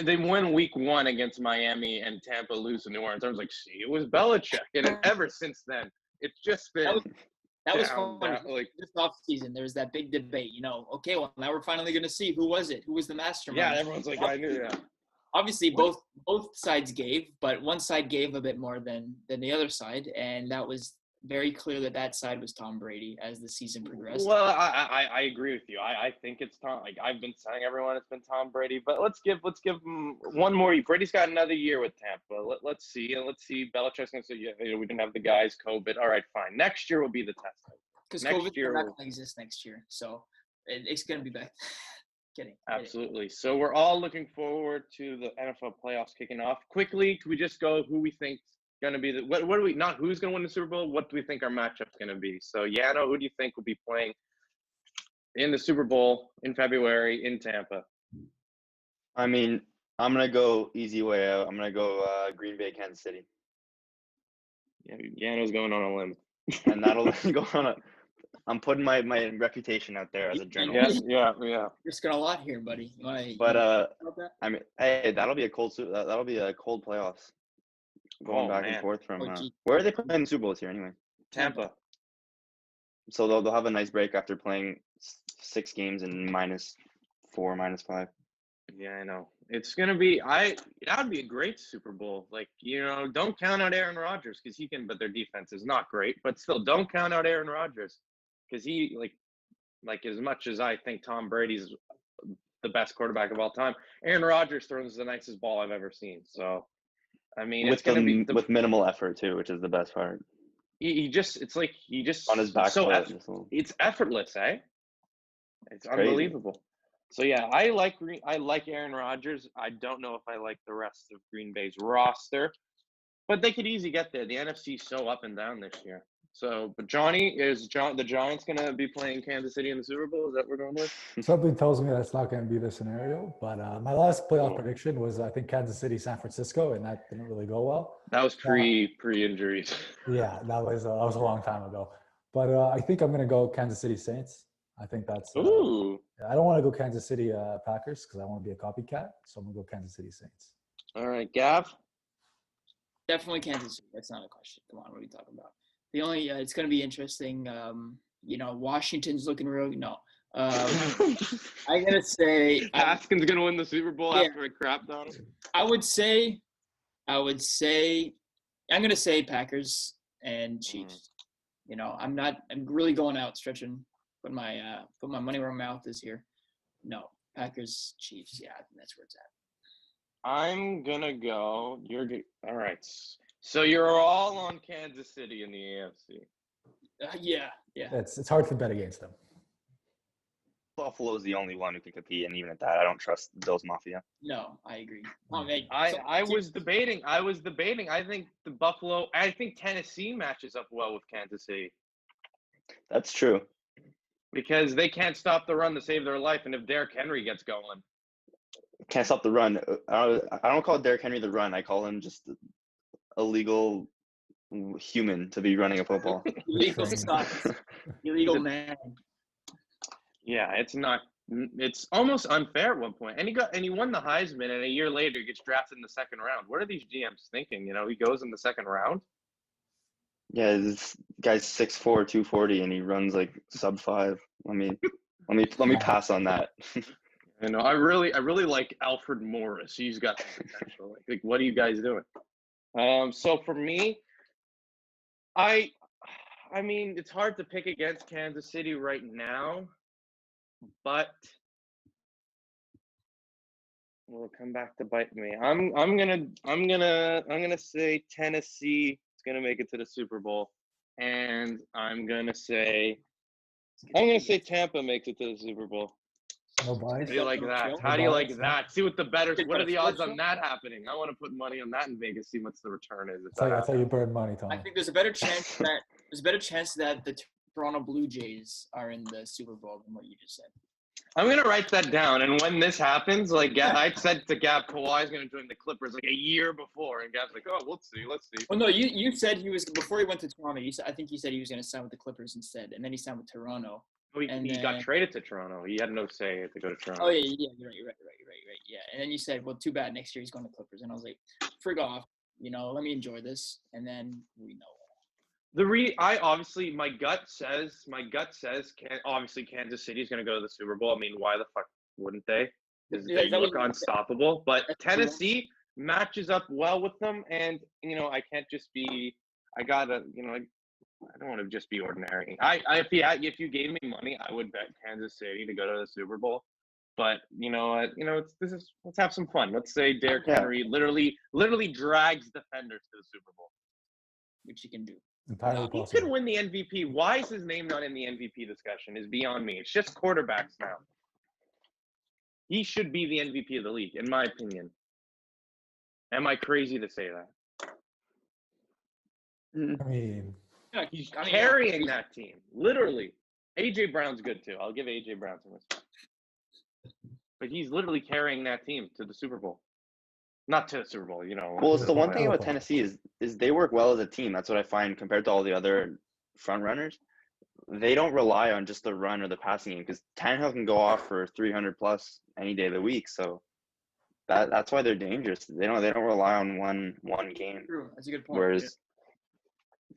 they win week 1 against Miami and Tampa lose to New Orleans. I was like, see, it was Belichick. And ever since then, it's just been that was funny. This offseason, there was that big debate, okay, well, now we're finally going to see who was it? Who was the mastermind? Yeah, everyone's like, I knew that. Obviously, both sides gave, but one side gave a bit more than the other side, and that was very clear that side was Tom Brady as the season progressed. Well, I agree with you. I think it's Tom. I've been telling everyone it's been Tom Brady, but let's give him one more year. Brady's got another year with Tampa. Let's see. Belichick's going to say, we didn't have the guys, COVID. All right, fine. Next year will be the test. Because COVID is not going to exist next year, so it's going to be back. Kidding. Absolutely. So we're all looking forward to the NFL playoffs kicking off. Quickly, can we just go who we think going to be what do we not who's going to win the Super Bowl? What do we think our matchup's going to be? So Yano, who do you think will be playing in the Super Bowl in February in Tampa? I mean, I'm gonna go easy way out. I'm gonna go Green Bay, Kansas City. Yeah, Yano's going on a limb, and that'll go on I'm putting my reputation out there as a journalist. Yeah. Risking a lot here, buddy. You wanna But about that? I mean, hey, that'll be a cold playoffs going back and forth from. gee. Where are they playing the Super Bowl this year anyway? Tampa. So they'll have a nice break after playing 6 games in -4, -5. Yeah, I know. It's gonna be that would be a great Super Bowl. Like, don't count out Aaron Rodgers because he can, but their defense is not great. But still, don't count out Aaron Rodgers because he like as much as I think Tom Brady's the best quarterback of all time, Aaron Rodgers throws the nicest ball I've ever seen. So, I mean, it's gonna be with minimal effort too, which is the best part. He just On his back foot. It's effortless, eh? It's crazy. unbelievable. So yeah, I like Aaron Rodgers. I don't know if I like the rest of Green Bay's roster, but they could easily get there. The NFC is so up and down this year. So, but the Giants going to be playing Kansas City in the Super Bowl? Is that what we're going with? Something tells me that's not going to be the scenario. But my last playoff prediction was, I think, Kansas City, San Francisco, and that didn't really go well. That was pre-injuries. Yeah, that was a long time ago. But I think I'm going to go Kansas City Saints. I think that's. Ooh. I don't want to go Kansas City Packers because I want to be a copycat. So I'm going to go Kansas City Saints. All right, Gav? Definitely Kansas City. That's not a question. Come on, what are you talking about? The only it's going to be interesting. Washington's looking really I'm gonna say Haskins gonna win the Super Bowl after a crap down. I'm gonna say Packers and Chiefs. I'm really going out stretching, put my money where my mouth is here. No, Packers, Chiefs. Yeah, I think that's where it's at. I'm gonna go. All right. So you're all on Kansas City in the AFC. Yeah. It's hard to bet against them. Buffalo's the only one who can compete, and even at that, I don't trust Bills Mafia. No, I agree. I was debating. I think Tennessee matches up well with Kansas City. That's true. Because they can't stop the run to save their life, and if Derrick Henry gets going. Can't stop the run. I don't call Derrick Henry the run. I call him just a legal human to be running a football. Illegal stuff. Illegal man. Yeah, it's almost unfair at one point. And he won the Heisman, and a year later he gets drafted in the second round. What are these GMs thinking? He goes in the second round. Yeah, this guy's 6'4", 240, and he runs like sub 5. Let me pass on that. I really like Alfred Morris. He's got potential. Like, what are you guys doing? So for me, I mean, it's hard to pick against Kansas City right now, but will come back to bite me. I'm gonna say Tennessee is gonna make it to the Super Bowl, and I'm gonna say Tampa makes it to the Super Bowl. No bias. How do you like that? How do you like that? See what are the odds on that happening? I want to put money on that in Vegas. See what the return is. That's how you burn money, Tom. I think there's a better chance that the Toronto Blue Jays are in the Super Bowl than what you just said. I'm gonna write that down, and when this happens, I said to Gab, Kawhi's gonna join the Clippers a year before, and Gab's like, "Oh, let's see." Well, no, you said he was before he went to Toronto. I think he said he was gonna sign with the Clippers instead, and then he signed with Toronto. He got traded to Toronto. He had no say to go to Toronto. Oh yeah, you're right. Yeah, and then you said, "Well, too bad. Next year he's going to Clippers," and I was like, "Frig off, let me enjoy this." And then we know. My gut says, obviously Kansas City is going to go to the Super Bowl. I mean, why the fuck wouldn't they? Because they look unstoppable. But Tennessee matches up well with them, and I can't just be. I gotta, I don't want to just be ordinary. If you gave me money, I would bet Kansas City to go to the Super Bowl. But let's have some fun. Let's say Derrick Henry literally drags defenders to the Super Bowl, which he can do. Entirely possible. He could win the MVP. Why is his name not in the MVP discussion? Is beyond me. It's just quarterbacks now. He should be the MVP of the league, in my opinion. Am I crazy to say that? I mean, he's carrying that team, literally. AJ Brown's good too. I'll give AJ Brown some respect. But he's literally carrying that team to the Super Bowl. Not to the Super Bowl, Well, it's the one thing about Tennessee is they work well as a team. That's what I find compared to all the other front runners. they don't rely on just the run or the passing game because Tannehill can go off for 300 plus any day of the week. So that's why they're dangerous. They don't rely on one game. True. That's a good point. Whereas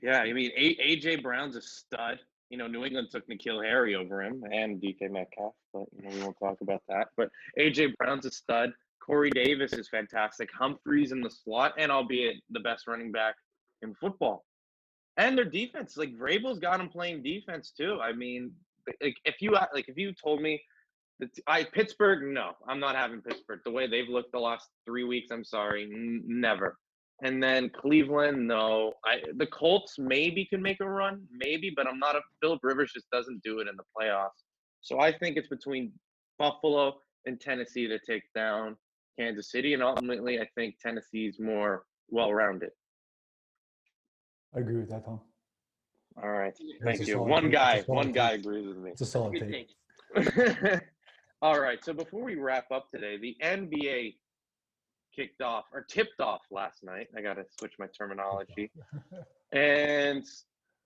Yeah, I mean, AJ Brown's a stud. New England took N'Keal Harry over him and DK Metcalf, but we won't talk about that. But AJ Brown's a stud. Corey Davis is fantastic. Humphreys in the slot, and albeit the best running back in football. And their defense, like Vrabel's got him playing defense too. I mean, if you told me that Pittsburgh, no, I'm not having Pittsburgh. The way they've looked the last 3 weeks, I'm sorry, never. And then Cleveland, no. The Colts maybe can make a run, maybe, but I'm not a Philip Rivers just doesn't do it in the playoffs. So I think it's between Buffalo and Tennessee to take down Kansas City, and ultimately I think Tennessee's more well-rounded. I agree with that, Tom. All right, It's thank a you. solid One take. guy It's a solid take. agrees with me. It's a solid Good take. take. All right, so before we wrap up today, the NBA tipped off last night. I got to switch my terminology. And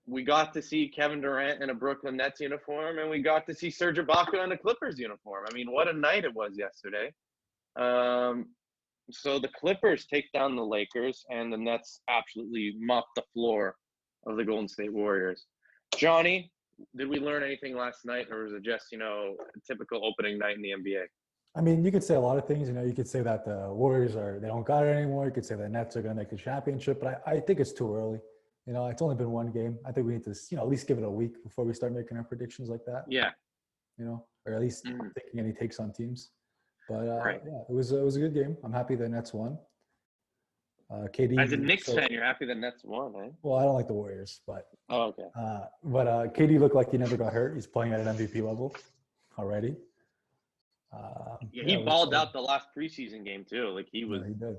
we got to see Kevin Durant in a Brooklyn Nets uniform, and we got to see Serge Ibaka in a Clippers uniform. I mean, what a night it was yesterday. So the Clippers take down the Lakers, and the Nets absolutely mop the floor of the Golden State Warriors. Johnny, did we learn anything last night, or was it just, a typical opening night in the NBA? I mean, you could say a lot of things. You could say that the Warriors they don't got it anymore. You could say the Nets are going to make the championship, but I think it's too early. It's only been one game. I think we need to, at least give it a week before we start making our predictions like that. Yeah. Or at least taking any takes on teams. But Right. yeah, it was a good game. I'm happy the Nets won. KD. As a Knicks fan, you're happy the Nets won, eh? Well, I don't like the Warriors, but. Oh, okay. But KD looked like he never got hurt. He's playing at an MVP level already. He balled out the last preseason game too. Like he was. Yeah, he did.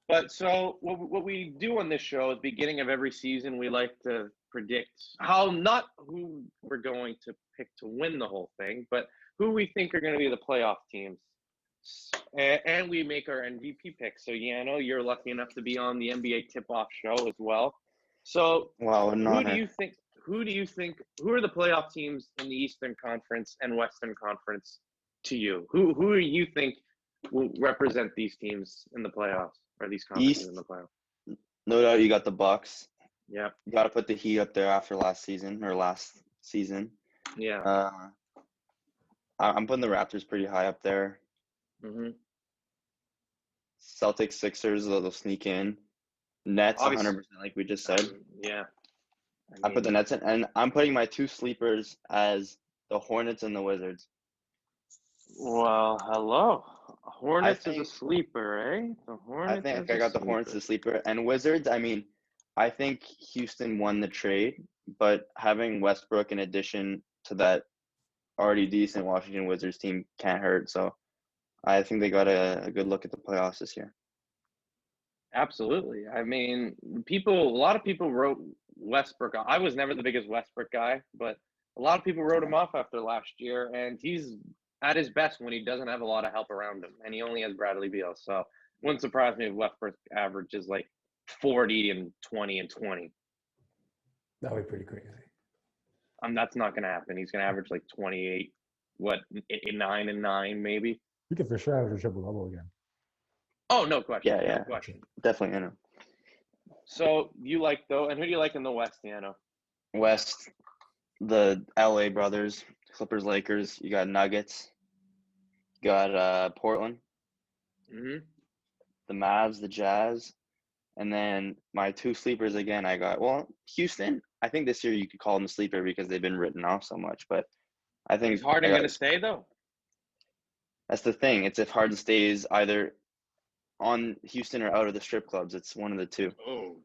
But so what we do on this show at the beginning of every season, we like to predict not who we're going to pick to win the whole thing, but who we think are going to be the playoff teams. And we make our MVP picks. So, you're lucky enough to be on the NBA tip-off show as well. So, who do you think who are the playoff teams in the Eastern Conference and Western Conference to you? Who do you think will represent these teams in the playoffs, or these conferences in the playoffs? No doubt you got the Bucks. Yeah. You got to put the Heat up there after last season. Yeah. I'm putting the Raptors pretty high up there. Mm-hmm. Celtics, Sixers, they'll sneak in. Nets, 100%, like we just said. Yeah. I put the Nets in, and I'm putting my two sleepers as the Hornets and the Wizards. Well, hello. Hornets is a sleeper, eh? The Hornets. I think I got the Hornets as a sleeper. And Wizards, I mean, I think Houston won the trade, but having Westbrook in addition to that already decent Washington Wizards team can't hurt. So I think they got a good look at the playoffs this year. Absolutely. I mean, a lot of people wrote Westbrook. I was never the biggest Westbrook guy, but a lot of people wrote him off after last year, and he's at his best when he doesn't have a lot of help around him, and he only has Bradley Beal. So it wouldn't surprise me if Westbrook averages like 40 and 20 and 20. That would be pretty crazy. That's not going to happen. He's going to average like 28, 9 and 9 maybe. He could for sure average a triple-double again. Oh, no question. Yeah. No question. Definitely, I know. So you like, though, and who do you like in the West, Yano? West, the LA brothers, Clippers, Lakers. You got Nuggets. You got Portland. Mm-hmm. The Mavs, the Jazz. And then my two sleepers again, I got, Houston. I think this year you could call them a sleeper because they've been written off so much. But I think Is Harden going to stay, though? That's the thing. It's if Harden stays either on Houston or out of the strip clubs. It's one of the two. Oh.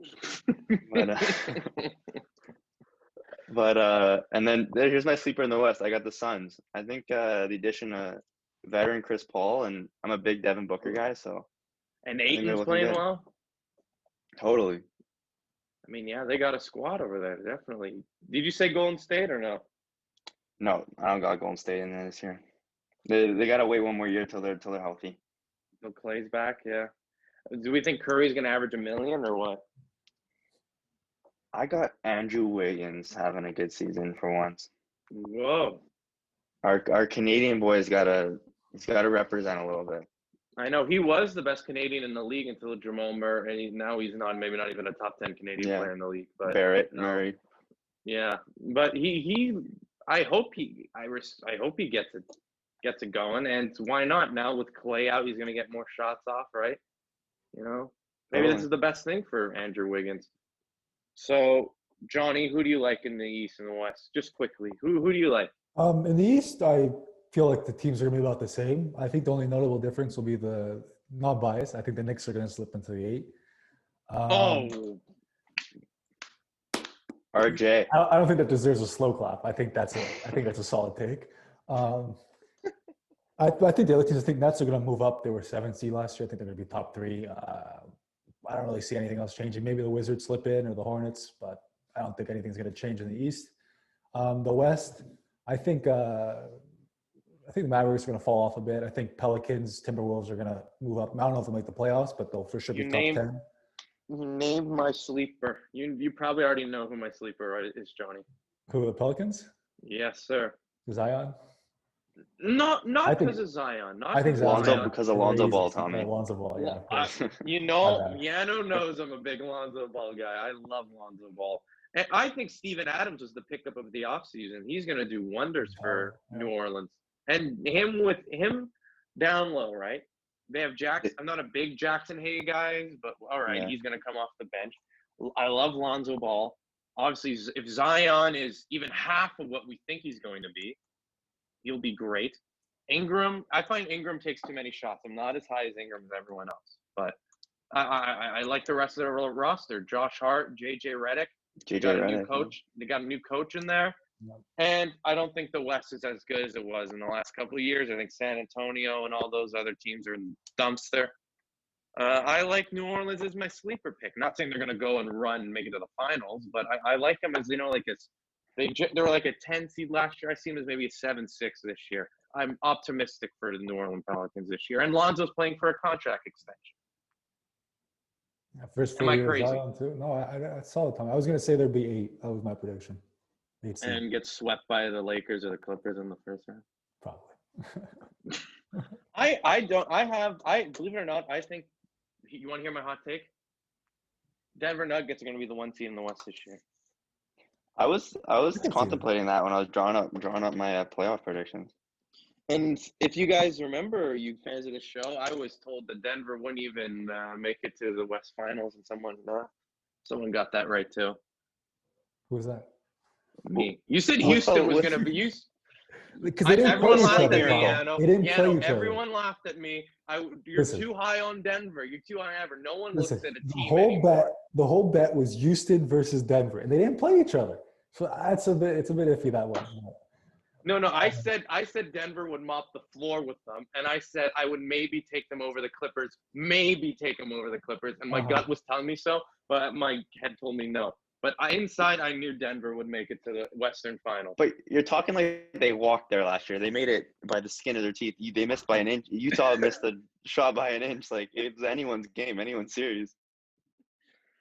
But and then here's my sleeper in the West. I got the Suns. I think the addition of veteran Chris Paul, and I'm a big Devin Booker guy, so. And Ayton's playing well? Totally. I mean, yeah, they got a squad over there, definitely. Did you say Golden State or no? No, I don't got Golden State in there this year. They got to wait one more year till they're healthy. Till Clay's back, yeah. Do we think Curry's going to average 1 million or what? I got Andrew Wiggins having a good season for once. Whoa. Our Canadian boy's he's gotta represent a little bit. I know he was the best Canadian in the league until Jamal Murray, and now he's maybe not even a top 10 Canadian player in the league. But Barrett, Murray. Yeah, but I hope he gets it going, and why not? Now with Clay out, he's going to get more shots off, right? Maybe this is the best thing for Andrew Wiggins. So, Johnny, who do you like in the East and the West? Just quickly, who do you like? In the East, I feel like the teams are going to be about the same. I think the only notable difference will be not biased. I think the Knicks are going to slip into the 8. RJ. I don't think that deserves a slow clap. I think that's a solid take. I think the other teams, I think Nets are going to move up. They were 7th seed last year. I think they're going to be top 3. I don't really see anything else changing. Maybe the Wizards slip in or the Hornets, but I don't think anything's going to change in the East. The West, I think the Mavericks are going to fall off a bit. I think Pelicans, Timberwolves are going to move up. I don't know if they'll make the playoffs, but they'll for sure be top 10. You named my sleeper. You probably already know who my sleeper is, Johnny. Who, the Pelicans? Yes, sir. Zion? Not because of Zion. I think Lonzo, because of Lonzo Ball, Tommy. Lonzo Ball, yeah. Yano knows I'm a big Lonzo Ball guy. I love Lonzo Ball. And I think Steven Adams was the pickup of the offseason. He's going to do wonders for New Orleans. And him down low, right? They have Jackson. I'm not a big Jackson Hay guy, but all right, he's going to come off the bench. I love Lonzo Ball. Obviously, if Zion is even half of what we think he's going to be, he'll be great. Ingram, I find Ingram takes too many shots. I'm not as high as Ingram as everyone else, but I like the rest of the roster. Josh Hart, JJ Redick. They got a new coach. They got a new coach in there. And I don't think the West is as good as it was in the last couple of years. I think San Antonio and all those other teams are in the dumpster. I like New Orleans as my sleeper pick. Not saying they're going to go and run and make it to the finals, but I like them as, they were like a 10 seed last year. I see them as maybe a 7-6 this year. I'm optimistic for the New Orleans Pelicans this year. And Lonzo's playing for a contract extension. Yeah, first 4 years Zion too. No, I saw the time. I was going to say there'd be 8. That was my prediction. 8 seed. And get swept by the Lakers or the Clippers in the first round. Probably. Believe it or not, I think, you want to hear my hot take? Denver Nuggets are going to be the 1 seed in the West this year. I was contemplating that when I was drawing up my playoff predictions. And if you guys remember, you fans of the show, I was told that Denver wouldn't even make it to the West Finals, and someone got that right too. Who was that? Me. You said Houston was going to be used. Because they didn't play each other. They didn't play each other. Everyone laughed at me. You're too high on Denver. You're too high on Denver. No one looks at a team anymore. The whole bet was Houston versus Denver, and they didn't play each other. So it's a bit iffy that one. No. I said Denver would mop the floor with them, and I said I would maybe take them over the Clippers. And my gut was telling me so, but my head told me no. But inside, I knew Denver would make it to the Western Final. But you're talking like they walked there last year. They made it by the skin of their teeth. They missed by an inch. Utah missed a shot by an inch. Like, it was anyone's game, anyone's series.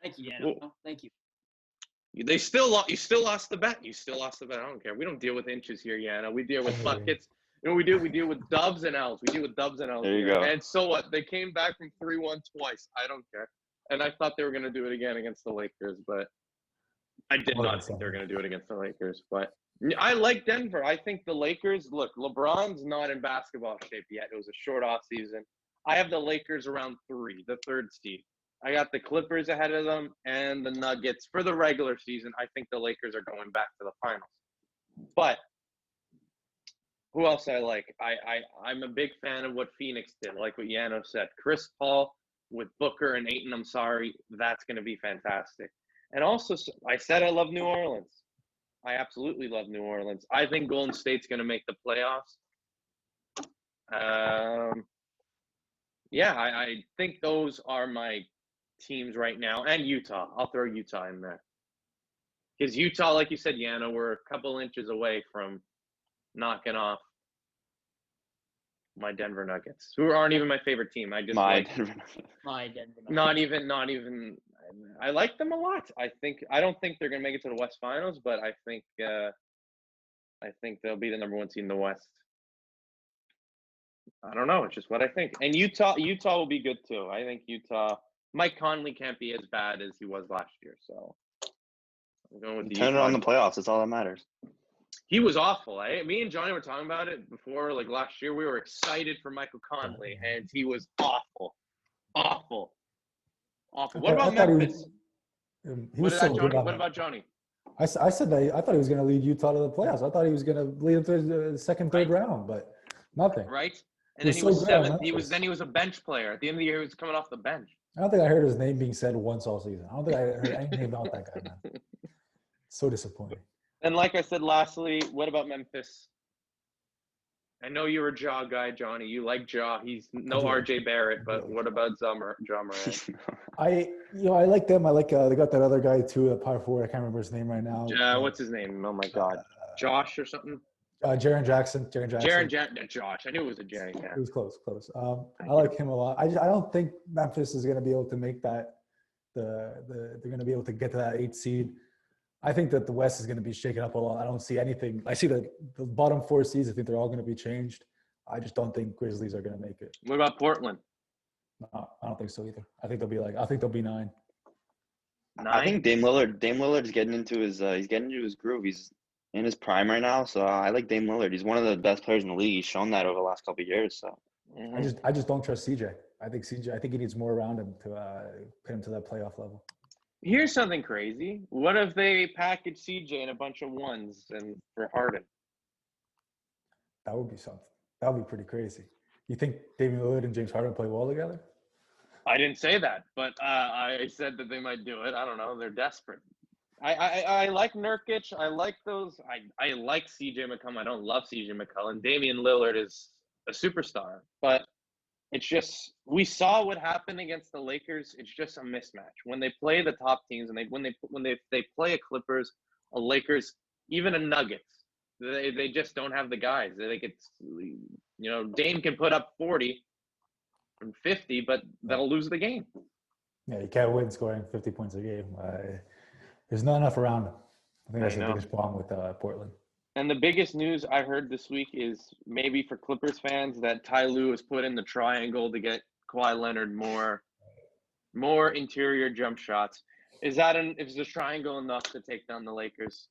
Thank you, Yano. Thank you. You still lost the bet. I don't care. We don't deal with inches here, Yana. We deal with buckets. You know what we do? We deal with dubs and L's. There you go. And so what? They came back from 3-1 twice. I don't care. And I thought they were going to do it again against the Lakers, but I did not think they were going to do it against the Lakers. But I like Denver. I think the Lakers, look, LeBron's not in basketball shape yet. It was a short off season. I have the Lakers around 3, the 3rd seed. I got the Clippers ahead of them and the Nuggets. For the regular season, I think the Lakers are going back to the finals. But who else I like? I'm a big fan of what Phoenix did, like what Yano said. Chris Paul with Booker and Ayton, I'm sorry, that's going to be fantastic. And also, I said I love New Orleans. I absolutely love New Orleans. I think Golden State's going to make the playoffs. I think those are my teams right now. And Utah. I'll throw Utah in there. Because Utah, like you said, Yano, we're a couple inches away from knocking off my Denver Nuggets, who aren't even my favorite team. I just My Denver Nuggets. not even. I like them a lot. I don't think they're going to make it to the West Finals, but I think they'll be the number 1 seed in the West. I don't know. It's just what I think. And Utah will be good too. I think Utah. Mike Conley can't be as bad as he was last year. So I'm going with the Turn it on the playoffs. That's all that matters. He was awful. Me and Johnny were talking about it before, like last year. We were excited for Michael Conley, and he was awful. Awful. What about Memphis? What about Johnny? I said that I thought he was going to lead Utah to the playoffs. I thought he was going to lead them to the second, third round, but nothing. Right. And then he was seventh. He was a bench player. At the end of the year, he was coming off the bench. I don't think I heard his name being said once all season. I don't think I heard anything about that guy, man. So disappointing. And like I said, lastly, what about Memphis? I know you're a Ja guy, Johnny. You like Ja. He's no RJ Barrett, but what about Ja Morant? I like them. I like they got that other guy too, the power forward. I can't remember his name right now. What's his name? Oh my God, Josh or something. Jaren Jackson. Josh. I knew it was a J. Yeah. It was close. I like him a lot. I don't think Memphis is going to be able to make that. They're going to be able to get to that 8th seed. I think that the West is going to be shaken up a lot. I don't see anything. I see the bottom 4 seeds. I think they're all going to be changed. I just don't think Grizzlies are going to make it. What about Portland? No, I don't think so either. I think they'll be 9. I think Dame Lillard's getting into his groove. He's in his prime right now, so I like Dame Lillard. He's one of the best players in the league. He's shown that over the last couple of years. So I just don't trust CJ. I think he needs more around him to put him to that playoff level. Here's something crazy. What if they package CJ in a bunch of ones and for Harden? That would be something. That would be pretty crazy. You think Damian Lillard and James Harden play well together? I didn't say that, but I said that they might do it. I don't know. They're desperate. I like Nurkic. I like those. I like CJ McCollum. I don't love CJ McCollum. Damian Lillard is a superstar, but it's just we saw what happened against the Lakers. It's just a mismatch when they play the top teams and when they play a Clippers, a Lakers, even a Nuggets. They just don't have the guys. Dame can put up 40 and 50, but that'll lose the game. Yeah, you can't win scoring 50 points a game. There's not enough around him. I think that's the biggest problem with Portland. And the biggest news I heard this week is maybe for Clippers fans that Ty Lue has put in the triangle to get Kawhi Leonard more interior jump shots. Is the triangle enough to take down the Lakers?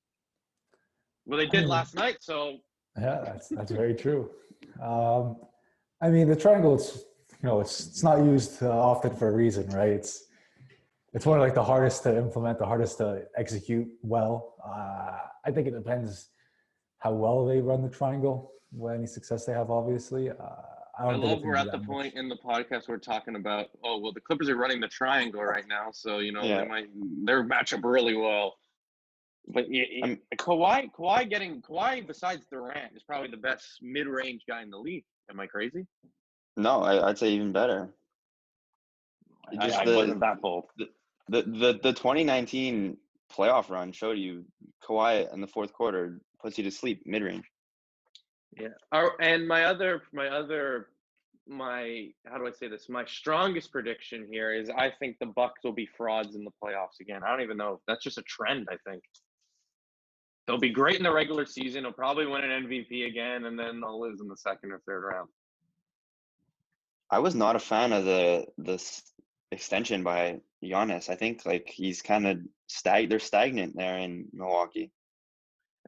Well, they did last night, so. Yeah, that's very true. The triangle, it's not used often for a reason, right? It's one of the hardest to implement, the hardest to execute well. I think it depends how well they run the triangle, any success they have, obviously. I love we're at the point in the podcast we're talking about, the Clippers are running the triangle right now, so, they're match up really well. But Kawhi besides Durant is probably the best mid-range guy in the league. Am I crazy? No, I'd say even better. I wasn't that bold. The 2019 playoff run showed you Kawhi in the fourth quarter puts you to sleep mid-range. Yeah. And my how do I say this? My strongest prediction here is I think the Bucks will be frauds in the playoffs again. I don't even know. That's just a trend, I think. They'll be great in the regular season. They'll probably win an MVP again, and then they'll lose in the second or third round. I was not a fan of this extension by Giannis. I think he's kind of they're stagnant there in Milwaukee.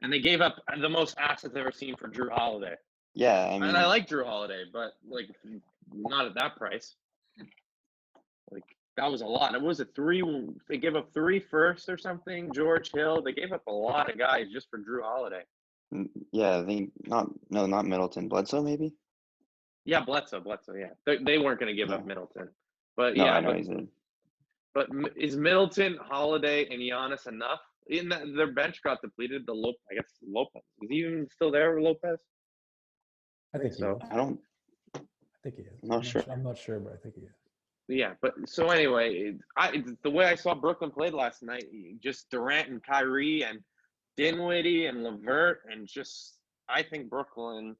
And they gave up the most assets I've ever seen for Drew Holiday. Yeah, and I like Drew Holiday, but not at that price. That was a lot. It was they gave up 3 firsts or something. George Hill. They gave up a lot of guys just for Drew Holiday. Yeah, not Middleton. Bledsoe maybe. Yeah, Bledsoe. Yeah, they weren't going to give up Middleton, but no, yeah, I know he's in. But is Middleton, Holiday, and Giannis enough? Their bench got depleted. I guess Lopez is he even still there? Lopez? I think so. I think he is. I'm not sure. I'm not sure, but I think he is. Yeah, but so anyway, the way I saw Brooklyn played last night, just Durant and Kyrie and Dinwiddie and LeVert, and I think Brooklyn,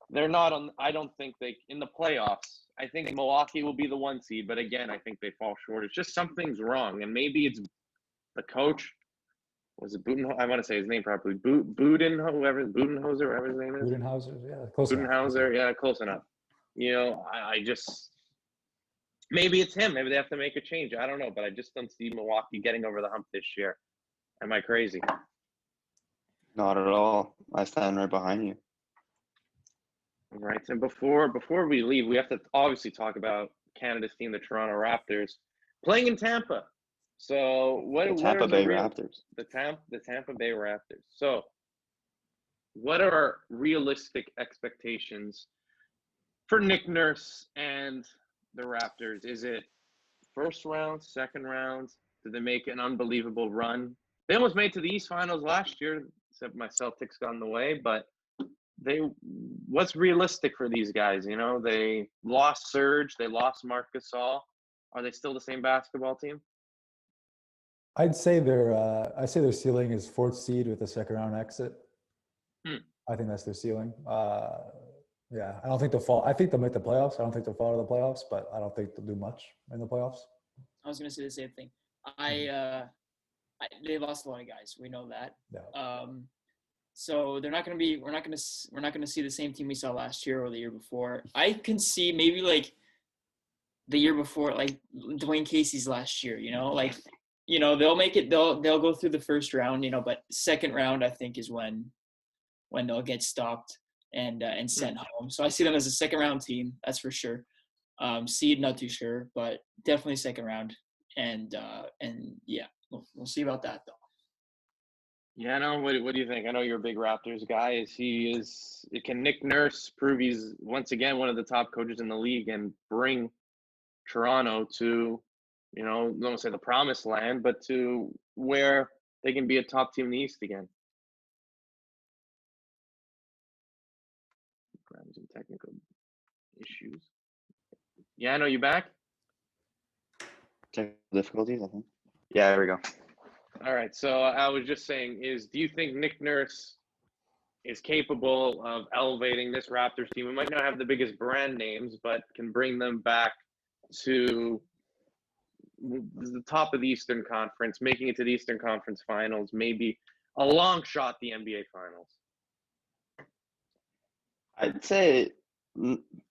they're not on. I don't think in the playoffs. I think Milwaukee will be the 1 seed, but again, I think they fall short. It's just something's wrong, and maybe it's the coach. Was it Buden? I want to say his name properly. Budenhoser, whatever his name is. Budenhauser, yeah, close enough. Budenhauser, yeah, close enough. I just maybe it's him. Maybe they have to make a change. I don't know, but I just don't see Milwaukee getting over the hump this year. Am I crazy? Not at all. I stand right behind you. All right. And before we leave, we have to obviously talk about Canada's team, the Toronto Raptors, playing in Tampa. So The Tampa Bay Raptors. The Tampa Bay Raptors. So what are our realistic expectations for Nick Nurse and the Raptors? Is it first round, second round? Did they make an unbelievable run? They almost made it to the East Finals last year, except my Celtics got in the way. But what's realistic for these guys? They lost Serge, they lost Marc Gasol. Are they still the same basketball team? I'd say their ceiling is 4th seed with a second round exit. I think that's their ceiling. Yeah, I don't think they'll fall. I think they'll make the playoffs. I don't think they'll fall to the playoffs, but I don't think they'll do much in the playoffs. I was going to say the same thing. They lost a lot of guys. We know that. Yeah. So they're not going to be. We're not going to see the same team we saw last year or the year before. I can see maybe like the year before, like Dwayne Casey's last year. They'll make it. They'll go through the first round. But second round, I think, is when they'll get stopped and sent home. So I see them as a second round team. That's for sure. Seed, not too sure, but definitely second round. And yeah, we'll see about that though. Yeah, no. What do you think? I know you're a big Raptors guy. Can Nick Nurse prove he's once again one of the top coaches in the league and bring Toronto to, I don't want to say the promised land, but to where they can be a top team in the East again? Grabbing some technical issues. Yeah, I know you back. Technical difficulties, I think. Yeah, there we go. All right. So I was just saying, do you think Nick Nurse is capable of elevating this Raptors team? We might not have the biggest brand names, but can bring them back to the top of the Eastern Conference, making it to the Eastern Conference Finals, maybe a long shot the NBA Finals? I'd say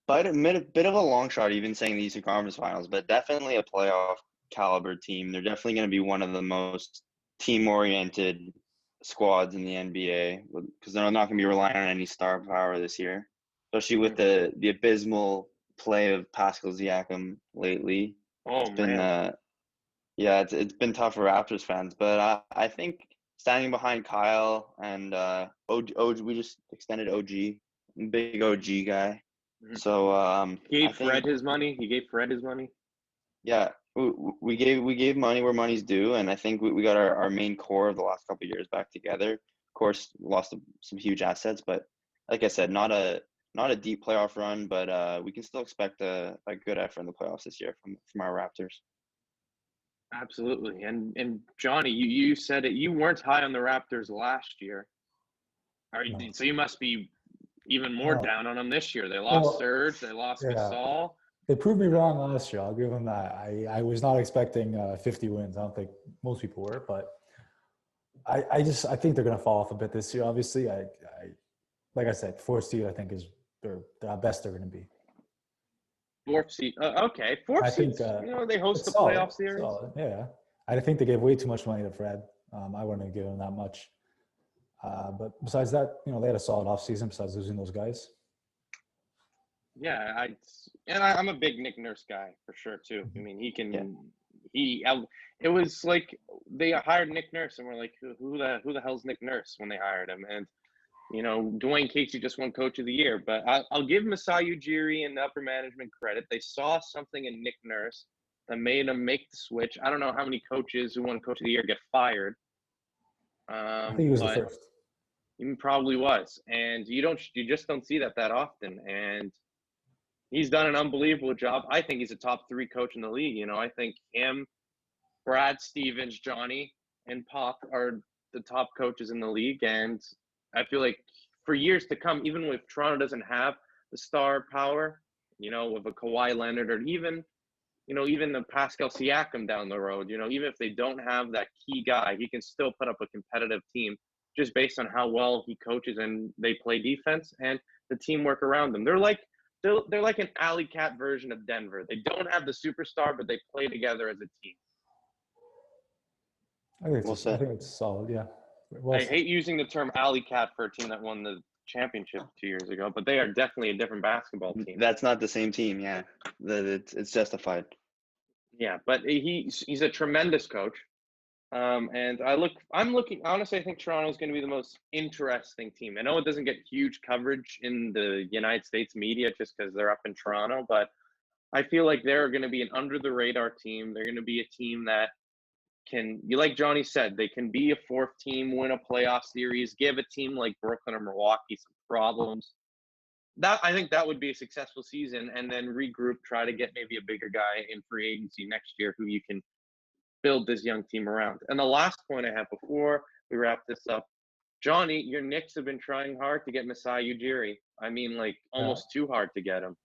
but a bit of a long shot, even saying the Eastern Conference Finals, but definitely a playoff caliber team. They're definitely going to be one of the most team-oriented squads in the NBA because they're not going to be relying on any star power this year, especially with the abysmal play of Pascal Siakam lately. It's been tough for Raptors fans, but I think standing behind Kyle and OG, we just extended OG, big OG guy. So he gave Fred his money. Yeah, we gave money where money's due, and I think we got our main core of the last couple of years back together. Of course, lost some huge assets, but like I said, not a deep playoff run, but we can still expect a good effort in the playoffs this year from our Raptors. Absolutely, and Johnny, you said it. You weren't high on the Raptors last year. So you must be even more down on them this year. They lost Serge, they lost Gasol. They proved me wrong last year. I'll give them that. I was not expecting 50 wins. I don't think most people were, but I think they're going to fall off a bit this year. Obviously, like I said, 4th seed I think is the best they're going to be. 4th seed. Okay, 4th seed. They host the playoff series. Solid. Yeah, I think they gave way too much money to Fred. I wouldn't have given them that much. But besides that, they had a solid offseason besides losing those guys. Yeah, I'm a big Nick Nurse guy for sure too. I mean, he can. Yeah. It was like they hired Nick Nurse, and we're like, who the hell's Nick Nurse when they hired him? And Dwayne Casey just won Coach of the Year, but I'll give Masai Ujiri and the upper management credit. They saw something in Nick Nurse that made him make the switch. I don't know how many coaches who won Coach of the Year get fired. I think he was the first. He probably was, and you just don't see that often. And he's done an unbelievable job. I think he's a top 3 coach in the league. I think him, Brad Stevens, Johnny, and Pop are the top coaches in the league. And I feel like for years to come, even if Toronto doesn't have the star power, with a Kawhi Leonard or even the Pascal Siakam down the road, even if they don't have that key guy, he can still put up a competitive team just based on how well he coaches and they play defense and the teamwork around them. They're like an alley cat version of Denver. They don't have the superstar, but they play together as a team. I think it's solid. Yeah. Well I hate using the term alley cat for a team that won the championship 2 years ago, but they are definitely a different basketball team. That's not the same team. Yeah, it's justified. Yeah, but he's a tremendous coach. And I'm looking, honestly, I think Toronto is going to be the most interesting team. I know it doesn't get huge coverage in the United States media just because they're up in Toronto, but I feel like they're going to be an under the radar team. They're going to be a team that like Johnny said, they can be a fourth team, win a playoff series, give a team like Brooklyn or Milwaukee some problems. I think that would be a successful season, and then regroup, try to get maybe a bigger guy in free agency next year who you can build this young team around. And the last point I have before we wrap this up, Johnny, your Knicks have been trying hard to get Masai Ujiri. I mean, like almost too hard to get him.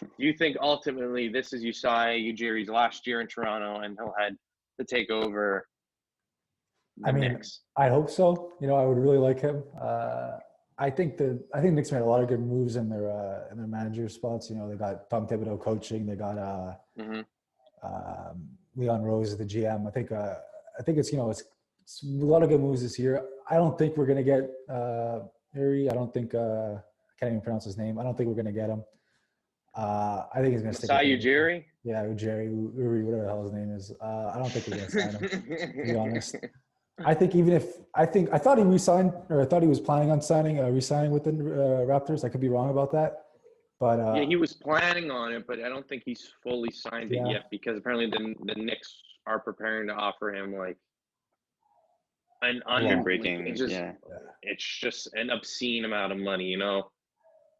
Do you think ultimately this is Masai Ujiri's last year in Toronto and he'll head to take over the Knicks? I hope so. I would really like him. I think the Knicks made a lot of good moves in their manager spots. They got Tom Thibodeau coaching. They got Leon Rose as the GM. I think it's it's a lot of good moves this year. I don't think we're gonna get Uri. I don't think I can't even pronounce his name. I don't think we're gonna get him. I think he's gonna stick. Masai Ujiri? Yeah, Uri, whatever the hell his name is. I don't think we're gonna sign him. To be honest, I think I thought he resigned, or I thought he was planning on resigning with the Raptors. I could be wrong about that, but yeah, he was planning on it, but I don't think he's fully signed it yet because apparently the Knicks are preparing to offer him like an breaking. It's just an obscene amount of money,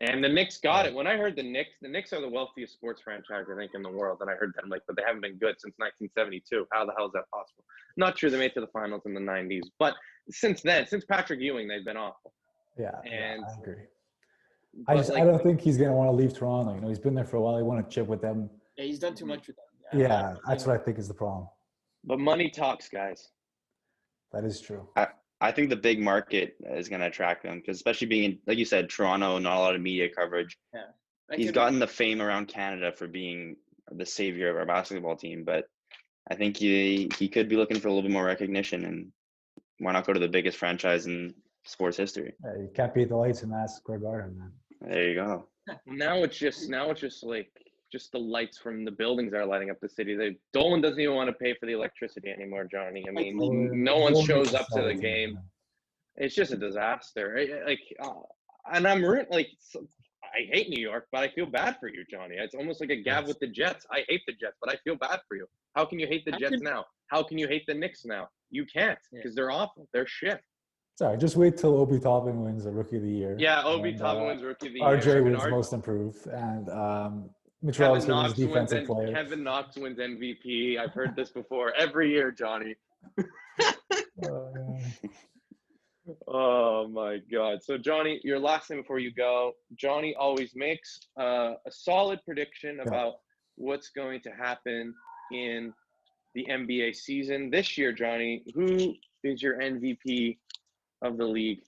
And the Knicks got it. When I heard the Knicks are the wealthiest sports franchise, I think, in the world. And I heard that, I'm like, but they haven't been good since 1972. How the hell is that possible? Not true. They made it to the finals in the 90s. But since then, since Patrick Ewing, they've been awful. Yeah, and I agree. I don't think he's going to want to leave Toronto. He's been there for a while. He want to chip with them. Yeah, he's done too much with them. Yeah, that's what I think is the problem. But money talks, guys. That is true. I think the big market is going to attract him because, especially being in, like you said, Toronto, not a lot of media coverage. Yeah, he's gotten the fame around Canada for being the savior of our basketball team, but I think he could be looking for a little bit more recognition, and why not go to the biggest franchise in sports history? Yeah, you can't beat the lights in Madison Square Garden, man. There you go. Now it's just like the lights from the buildings are lighting up the city. Dolan doesn't even want to pay for the electricity anymore, Johnny. I mean, no one shows up to the game. It's just a disaster. And I'm I hate New York, but I feel bad for you, Johnny. It's almost like a gab with the Jets. I hate the Jets, but I feel bad for you. How can you hate the Jets now? How can you hate the Knicks now? You can't because they're awful. They're shit. Sorry, just wait till Obi Toppin wins the Rookie of the Year. Yeah, Obi Toppin wins Rookie of the Year. RJ wins RJ Most Improved, and Mitch Robinson wins Defensive Player. Kevin Knox wins MVP. I've heard this before every year, Johnny. Oh my God. So Johnny, your last thing before you go. Johnny always makes a solid prediction about what's going to happen in the NBA season. This year, Johnny, who is your MVP of the league?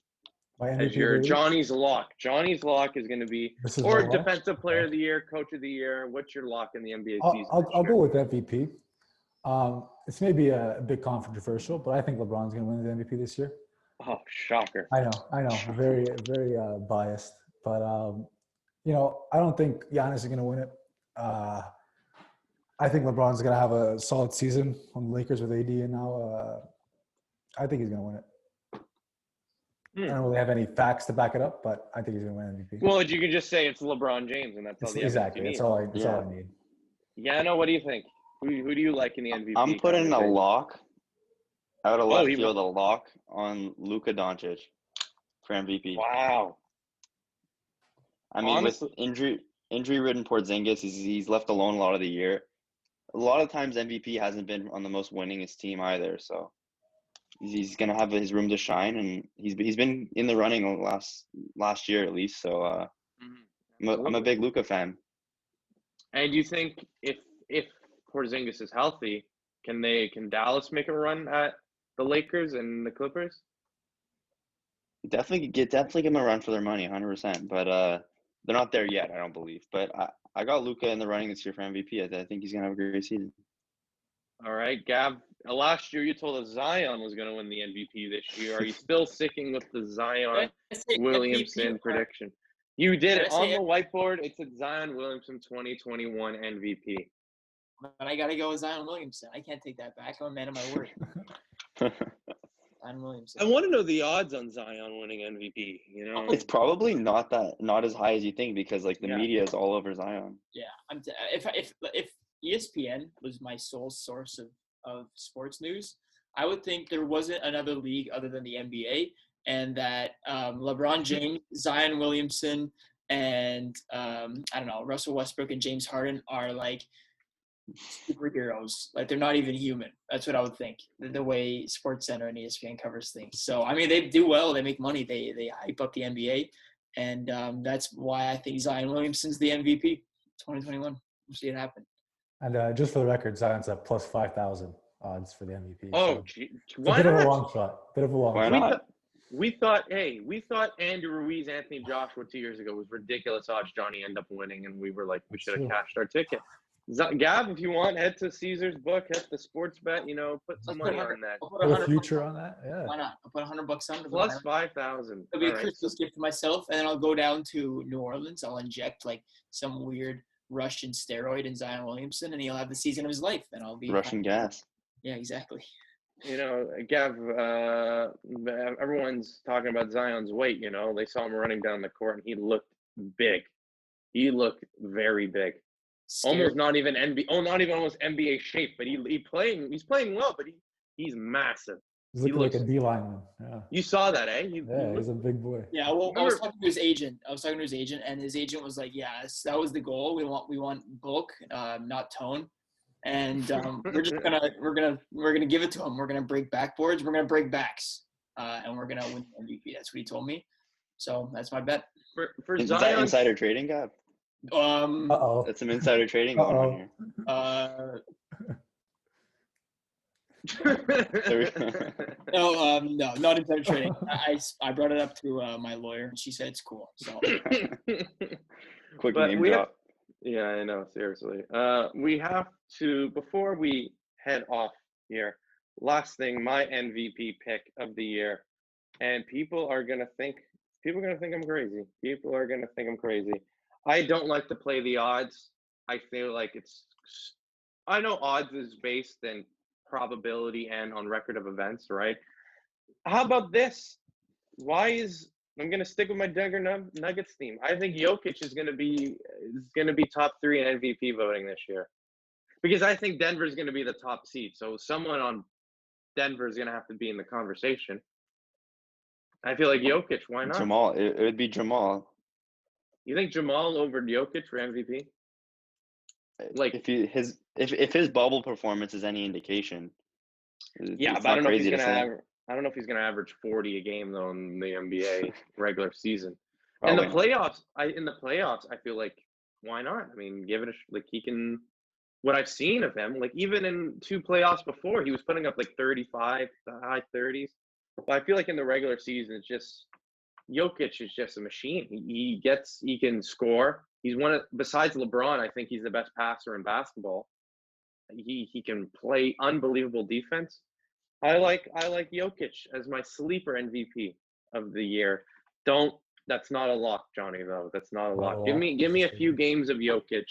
As your Johnny's lock. Johnny's lock is going to be or Defensive Player of the Year, Coach of the Year. What's your lock in the NBA season? I'll go with MVP. It's maybe a bit controversial, but I think LeBron's going to win the MVP this year. Oh, shocker. I know. Very, very biased. But, I don't think Giannis is going to win it. I think LeBron's going to have a solid season on the Lakers with AD and now. I think he's going to win it. I don't really have any facts to back it up, but I think he's going to win MVP. Well, you can just say it's LeBron James, and that's all the exactly. That's all I need. Yeah, no. What do you think? Who do you like in the MVP? I'm putting a lock out of left field. A lock on Luka Doncic for MVP. Wow. I mean, honestly, with injury-ridden Porzingis, he's left alone a lot of the year. A lot of times, MVP hasn't been on the most winningest team either, so. He's gonna have his room to shine, and he's been in the running last year at least. So I'm a big Luka fan. And you think if Porzingis is healthy, can Dallas make a run at the Lakers and the Clippers? Definitely give them a run for their money, 100%. But they're not there yet, I don't believe. But I got Luka in the running this year for MVP. I think he's gonna have a great season. All right, Gab. Last year you told us Zion was going to win the MVP this year. Are you still sticking with the Zion Williamson prediction? You did it on the whiteboard. It said Zion Williamson 2021 MVP. But I got to go with Zion Williamson. I can't take that back. I'm a man of my word. Zion Williamson. I want to know the odds on Zion winning MVP. You know, it's probably not as high as you think because like the media is all over Zion. Yeah, if ESPN was my sole source of sports news, I would think there wasn't another league other than the NBA, and that LeBron James, Zion Williamson, and I don't know, Russell Westbrook and James Harden are like superheroes. Like they're not even human. That's what I would think. The way SportsCenter and ESPN covers things. So I mean, they do well. They make money. They hype up the NBA, and that's why I think Zion Williamson's the MVP 2021. We'll see it happen. And just for the record, Zion's at plus 5,000 odds for the MVP. Oh, so gee. a bit of a long shot. Why not? We thought Andrew Ruiz, Anthony Joshua 2 years ago was ridiculous odds. Johnny ended up winning, and we were like, we should have cashed our ticket. Gab, if you want, head to Caesar's book, head to sports bet, put some money on that. Put a future on that, yeah. Why not? I'll put $100 on it. Plus 5,000. It'll be a Christmas gift to myself, and then I'll go down to New Orleans. I'll inject like some weird Russian steroid in Zion Williamson, and he'll have the season of his life, and I'll be Russian gas. Yeah, exactly. Gav, everyone's talking about Zion's weight. They saw him running down the court, and he looked big. He looked very big. Almost not even almost NBA shape, but he's playing well, but he's massive. He's looking like a D lineman. Yeah. You saw that, eh? He's a big boy. Yeah, well, I was talking to his agent. And his agent was like, "Yeah, that was the goal. We want bulk, not tone, and we're gonna give it to him. We're gonna break backboards. We're gonna break backs, and we're gonna win the MVP." That's what he told me. So that's my bet. For Is Zion, that insider trading, Gab? That's some insider trading going on here. No, not insider trading. I brought it up to my lawyer, and she said it's cool. So quick name drop. Yeah, I know. Seriously, we have to, before we head off here. Last thing, my MVP pick of the year, and people are gonna think I'm crazy. People are gonna think I'm crazy. I don't like to play the odds. I feel like I know odds is based in probability and on record of events, right? How about this? I'm going to stick with my Denver Nuggets theme. I think Jokic is going to be top 3 in MVP voting this year. Because I think Denver is going to be the top seed. So someone on Denver is going to have to be in the conversation. I feel like Jokic, why not? Jamal, it would be Jamal. You think Jamal over Jokic for MVP? Like if his bubble performance is any indication. Yeah, but I don't know if he's gonna average 40 a game though in the NBA regular season. In the playoffs, I feel like why not? I mean, give it he can. What I've seen of him, like even in 2 playoffs before, he was putting up like 35, the high 30s. But I feel like in the regular season, it's just. Jokic is just a machine. He can score. He's besides LeBron, I think he's the best passer in basketball. He can play unbelievable defense. I like Jokic as my sleeper MVP of the year. That's not a lock, Johnny, though. That's not a lock. Give me a few games of Jokic,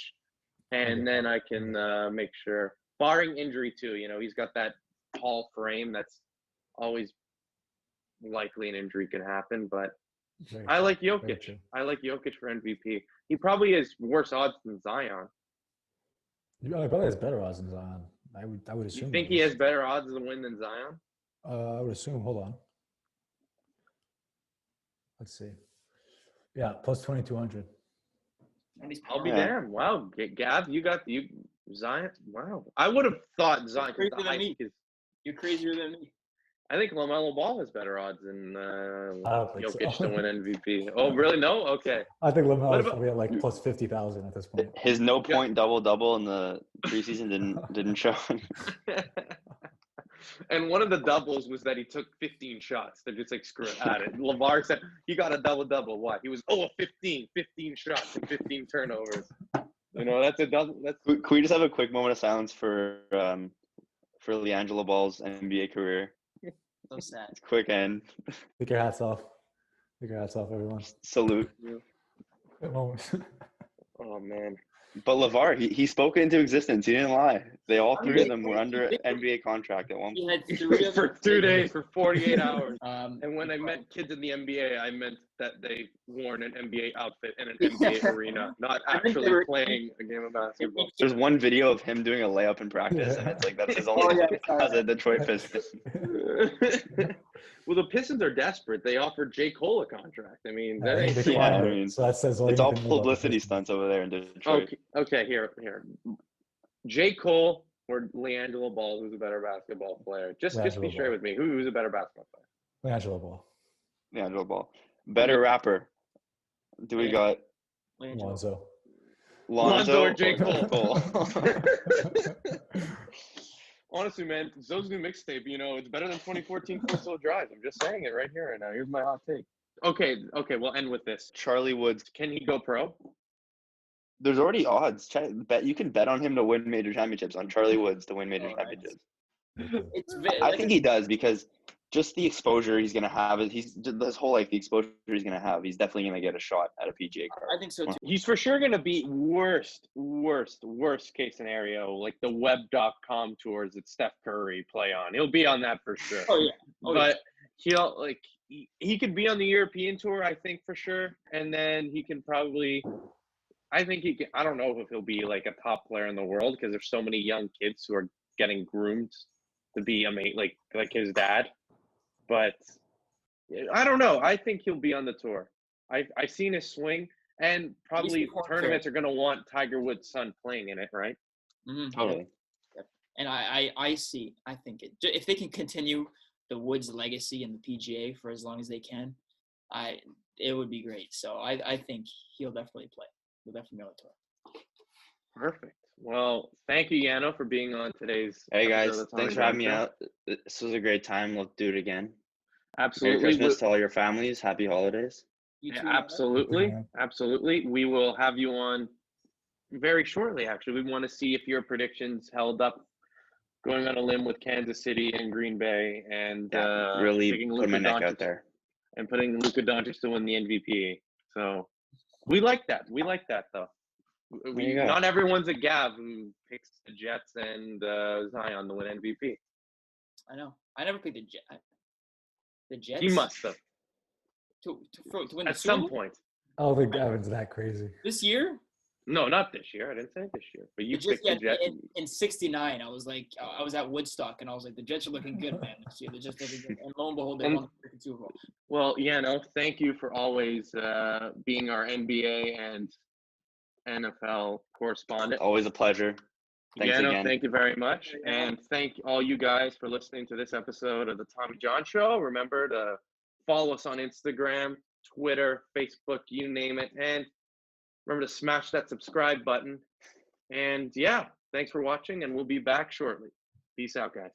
and then I can make sure. Barring injury too, he's got that tall frame that's always likely an injury can happen, but I like Jokic. I like Jokic for MVP. He probably has worse odds than Zion. He probably has better odds than Zion. I would assume. You think he has better odds to win than Zion? I would assume. Hold on. Let's see. Yeah, plus 2,200. I'll be damned. Wow, Gav, you got Zion. Wow, I would have thought Zion. You're crazier than me. I think LaMelo Ball has better odds than I don't think Jokic so. to win MVP. Oh, really? No? Okay. I think What LaMelo is about- probably at like plus 50,000 at this point. His no point double in the preseason didn't show. And one of the doubles was that he took 15 shots. They're just like, screw it, at it. LeVar said he got a double-double. Why? He was 15 shots and 15 turnovers. You know, that's a double. That's Can we just have a quick moment of silence for LiAngelo Ball's NBA career? So sad. Quick end. Take your hats off. Take your hats off, everyone. Salute. Good moment. oh man. But LeVar, he spoke it into existence. He didn't lie. They all I three mean, of them were under NBA contract at one He point. had 3 of For them. 2 days, for 48 hours. Um, And when I meant kids in the NBA, I meant that they worn an NBA outfit in an NBA arena, not I meant actually they were- playing a game of basketball. There's one video of him doing a layup in practice, and it's like that's his only as a Detroit Piston. Well, the Pistons are desperate. They offered J. Cole a contract. I mean, that I ain't think too they Yeah, hard. wanted I it, mean, so that says all It's you all need to know about the publicity Pistons. stunts over there in Detroit. Okay, here. J. Cole or LiAngelo Ball, who's a better basketball player? Just be LiAngelo straight Ball. with me. Who's a better basketball player? LiAngelo Ball. LiAngelo Ball. Better rapper. Do we got Lonzo. Lonzo or J. Cole? Honestly, man, Zoe's new mixtape, it's better than 2014 Full Soul Drive. I'm just saying it right here, right now. Here's my hot take. Okay, we'll end with this. Charlie Woods. Can he go pro? There's already odds. You can bet on him to win major championships, on Charlie Woods to win major Oh, nice. championships. It's I think he does because just the exposure he's going to have, the exposure he's going to have, he's definitely going to get a shot at a PGA card. I think so too. He's for sure going to be worst case scenario, like the web.com tours that Steph Curry play on. He'll be on that for sure. Oh yeah. But he could be on the European tour, I think, for sure. And then he can probably, I think he can, I don't know if he'll be like a top player in the world because there's so many young kids who are getting groomed to be like his dad. But I don't know. I think he'll be on the tour. I've seen his swing, and probably tournaments are going to want Tiger Woods' son playing in it, right? Mm-hmm. Totally. And I think if they can continue the Woods legacy in the PGA for as long as they can, it would be great. So I think he'll definitely play. He'll definitely be on the tour. Perfect. Well, thank you, Yano, for being on today's. Hey guys, episode of the thanks Tommy for having John me Show. out. This was a great time. Let's do it again. Absolutely. Merry Christmas to all your families. Happy holidays. You Yeah, too, absolutely. Absolutely. We will have you on very shortly, actually. We want to see if your predictions held up going on a limb with Kansas City and Green Bay and Really picking put my Luka neck Doncic out there. and putting Luka Doncic to win the MVP. So we like that. We like that, though. you go. Not everyone's a Gav who picks the Jets and Zion to win MVP. I know. I never picked the Jets. He must have to win the at Super some Bowl point. I don't think Gavin's that crazy. this year. No, not this year. I didn't say this year. But you The Jets, picked the Jets. in '69, I was like, I was at Woodstock, and I was like, the Jets are looking good, man. This year, they're just looking good. And lo and behold, they won the freaking Super Bowl. Well, thank you for always being our NBA and NFL correspondent. Always a pleasure. Thanks again. Thank you very much. And thank all you guys for listening to this episode of the Tommy John Show. Remember to follow us on Instagram, Twitter, Facebook, you name it. And remember to smash that subscribe button. And thanks for watching, and we'll be back shortly. Peace out, guys.